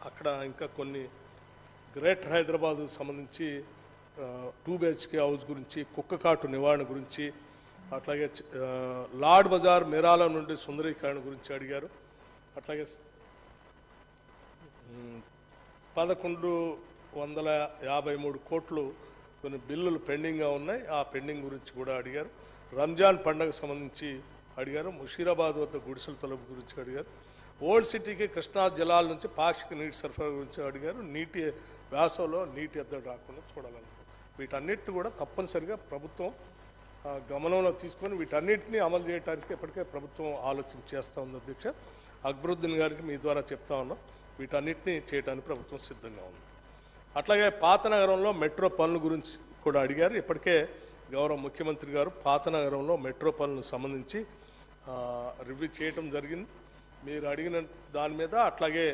[SPEAKER 1] అక్కడ ఇంకా కొన్ని గ్రేటర్ హైదరాబాద్ సంబంధించి 2 BHK హౌస్ గురించి, కుక్కకాటు నివారణ గురించి, అట్లాగే లాడ్ బజార్ మేరాల నుండి సుందరీకరణ గురించి అడిగారు. అట్లాగే 11 153 కోట్లు కొన్ని బిల్లులు పెండింగ్గా ఉన్నాయి. ఆ పెండింగ్ గురించి కూడా అడిగారు. రంజాన్ పండుగకు సంబంధించి అడిగారు. ముషీరాబాద్ వద్ద గుడిసెల తొలగింపు గురించి అడిగారు. ఓల్డ్ సిటీకి కృష్ణా జలాల నుంచి పాక్షిక నీటి సరఫరా గురించి అడిగారు. నీటి వేసవిలో నీటి ఎద్దడి రాకుండా చూడాలన్నారు. వీటన్నిటిని కూడా తప్పనిసరిగా ప్రభుత్వం గమనంలో తీసుకొని వీటన్నిటిని అమలు చేయడానికి ఇప్పటికే ప్రభుత్వం ఆలోచన చేస్తూ ఉంది. అధ్యక్ష, అక్బరుద్దీన్ గారికి మీ ద్వారా చెప్తా ఉన్నాం, వీటన్నిటిని చేయడానికి ప్రభుత్వం సిద్ధంగా ఉంది. అట్లాగే పాత నగరంలో మెట్రో పనుల గురించి కూడా అడిగారు. ఇప్పటికే గౌరవ ముఖ్యమంత్రి గారు పాత నగరంలో మెట్రో పనులకు సంబంధించి రివ్యూ చేయటం జరిగింది. మీరు అడిగిన దాని మీద అట్లాగే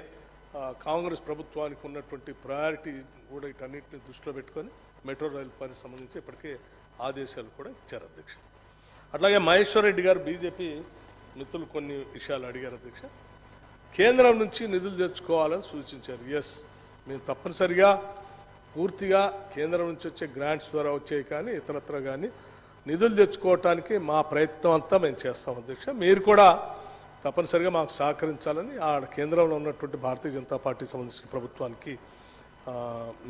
[SPEAKER 1] కాంగ్రెస్ ప్రభుత్వానికి ఉన్నటువంటి ప్రయారిటీ కూడా వీటన్నిటిని దృష్టిలో పెట్టుకొని మెట్రో రైలు పనికి సంబంధించి ఇప్పటికే ఆదేశాలు కూడా ఇచ్చారు. అధ్యక్ష, అట్లాగే మహేశ్వర్ రెడ్డి గారు బీజేపీ మిత్రులు కొన్ని విషయాలు అడిగారు. అధ్యక్ష, కేంద్రం నుంచి నిధులు తెచ్చుకోవాలని సూచించారు. ఎస్, మేము తప్పనిసరిగా పూర్తిగా కేంద్రం నుంచి వచ్చే గ్రాంట్స్ ద్వారా వచ్చాయి, కానీ ఇతరత్ర కానీ నిధులు తెచ్చుకోవటానికి మా ప్రయత్నం అంతా మేము చేస్తాం. అధ్యక్ష, మీరు కూడా తప్పనిసరిగా మాకు సహకరించాలని ఆ కేంద్రంలో ఉన్నటువంటి భారతీయ జనతా పార్టీకి సంబంధించిన ప్రభుత్వానికి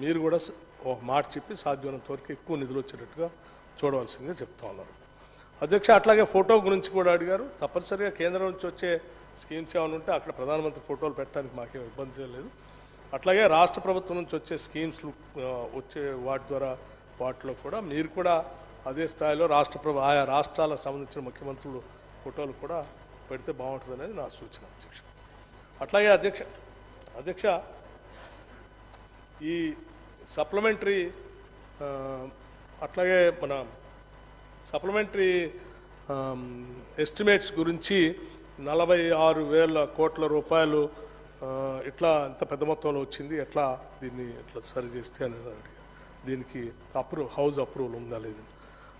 [SPEAKER 1] మీరు కూడా ఒక మాట చెప్పి సాధ్యమైనంత వరకు ఎక్కువ నిధులు వచ్చేటట్టుగా చూడవలసిందిగా చెప్తా ఉన్నారు. అధ్యక్ష, అట్లాగే ఫోటో గురించి కూడా అడిగారు. తప్పనిసరిగా కేంద్రం నుంచి వచ్చే స్కీమ్స్ ఏమైనా ఉంటే అక్కడ ప్రధానమంత్రి ఫోటోలు పెట్టడానికి మాకేం ఇబ్బంది లేదు. అట్లాగే రాష్ట్ర ప్రభుత్వం నుంచి వచ్చే స్కీమ్స్లు వచ్చే వాటి ద్వారా వాటిలో కూడా మీరు కూడా అదే స్థాయిలో ఆయా రాష్ట్రాలకు సంబంధించిన ముఖ్యమంత్రులు ఫోటోలు కూడా పెడితే బాగుంటుంది అనేది నా సూచన. అధ్యక్ష, అట్లాగే అధ్యక్ష ఈ సప్లిమెంటరీ అట్లాగే మన సప్లిమెంటరీ ఎస్టిమేట్స్ గురించి 46,000 కోట్ల రూపాయలు ఇట్లా ఇంత పెద్ద మొత్తంలో వచ్చింది, ఎట్లా దీన్ని ఎట్లా సరి చేస్తే అని అడిగారు. దీనికి హౌస్ అప్రూవల్ ఉందా లేదు.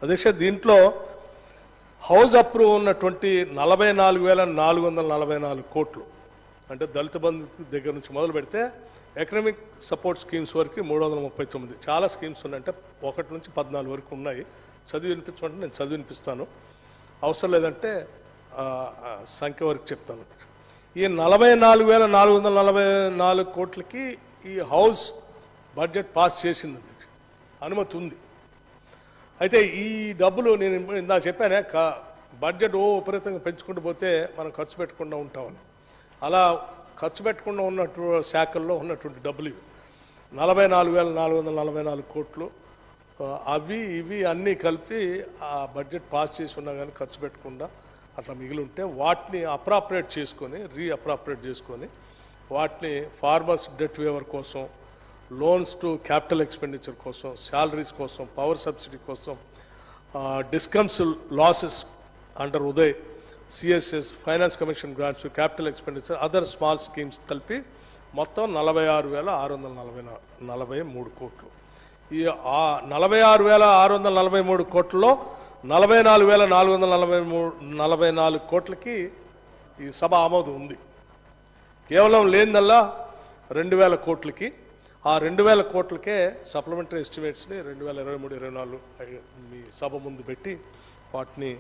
[SPEAKER 1] అధ్యక్ష, దీంట్లో హౌస్ అప్రూవ్ ఉన్నటువంటి 44,444 కోట్లు అంటే దళిత బంధు దగ్గర నుంచి మొదలు పెడితే ఎకనామిక్ సపోర్ట్ స్కీమ్స్ వరకు 339 చాలా స్కీమ్స్ ఉన్నాయంటే 1 నుంచి 14 వరకు ఉన్నాయి. చదివి వినిపించమంటే నేను చదివి వినిపిస్తాను, అవసరం లేదంటే సంఖ్య వరకు చెప్తాను. ఈ 44,444 కోట్లకి ఈ హౌస్ బడ్జెట్ పాస్ చేసింది. అనుమతి ఉంది. అయితే ఈ డబ్బులు నేను ఇందాక చెప్పానే బడ్జెట్ విపరీతంగా పెంచుకుంటూ పోతే మనం ఖర్చు పెట్టకుండా ఉంటామని, అలా ఖర్చు పెట్టకుండా ఉన్నట్టు శాఖల్లో ఉన్నటువంటి డబ్బులు ఇవి 44,444 కోట్లు. అవి ఇవి అన్నీ కలిపి ఆ బడ్జెట్ పాస్ చేసి ఉన్నా కానీ ఖర్చు పెట్టకుండా అట్లా మిగిలి ఉంటే వాటిని అప్రాప్రియేట్ చేసుకొని రీఅప్రాప్రియేట్ చేసుకొని వాటిని ఫార్మర్స్ డెట్ వేవర్ కోసం, లోన్స్ టు క్యాపిటల్ ఎక్స్పెండిచర్ కోసం, శాలరీస్ కోసం, పవర్ సబ్సిడీ కోసం, discoms losses under Uday, CSS, finance commission grants, capital expenditure, other small schemes కలిపి మొత్తం 46,643 కోట్లు. ఈ 46,643 కోట్లలో 44,444 కోట్లకి ఈ సభ ఆమోదం ఉంది. కేవలం లేనిదల్లా 2,000 కోట్లకి. ఆ 2,000 కోట్లకే సప్లిమెంటరీ ఎస్టిమేట్స్ని 2023-24 మీ సభ ముందు పెట్టి వాటిని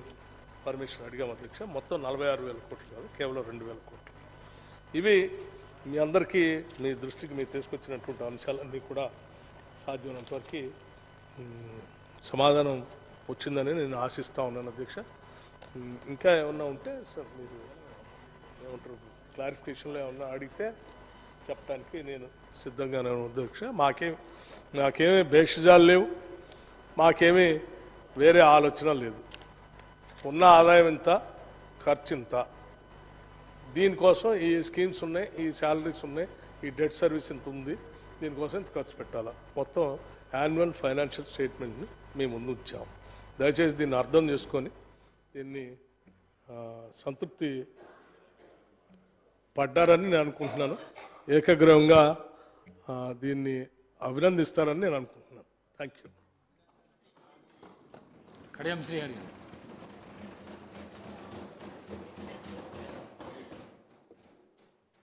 [SPEAKER 1] పర్మిషన్ అడిగాం. అధ్యక్ష, మొత్తం 46,000 కోట్లు కాదు, కేవలం 2,000 కోట్లు. ఇవి మీ అందరికీ మీ దృష్టికి మీరు తీసుకొచ్చినటువంటి అంశాలన్నీ కూడా సాధ్యమైనంత వరకు సమాధానం వచ్చిందని నేను ఆశిస్తూ ఉన్నాను. అధ్యక్ష, ఇంకా ఏమన్నా ఉంటే సార్ మీరు ఏమంటారు క్లారిఫికేషన్లో ఏమన్నా అడిగితే చెప్పడానికి నేను సిద్ధంగానే ఉన్నాను. అధ్యక్ష, నాకేమీ భేషజాలు లేవు, మాకేమీ వేరే ఆలోచన లేదు. ఉన్న ఆదాయం ఇంత, ఖర్చు ఇంత, దీనికోసం ఈ స్కీమ్స్ ఉన్నాయి, ఈ శాలరీస్ ఉన్నాయి, ఈ డెట్ సర్వీస్ ఇంత ఉంది, దీనికోసం ఇంత ఖర్చు పెట్టాలా. మొత్తం యాన్యువల్ ఫైనాన్షియల్ స్టేట్మెంట్ని మేము ముందు ఉంచాము. దయచేసి దీన్ని అర్థం చేసుకొని దీన్ని సంతృప్తి పడ్డారని నేను అనుకుంటున్నాను. ఏకగ్రీవంగా దీన్ని అభినందిస్తారని నేను అనుకుంటున్నాను. Thank you.
[SPEAKER 2] కడియం శ్రీహరి.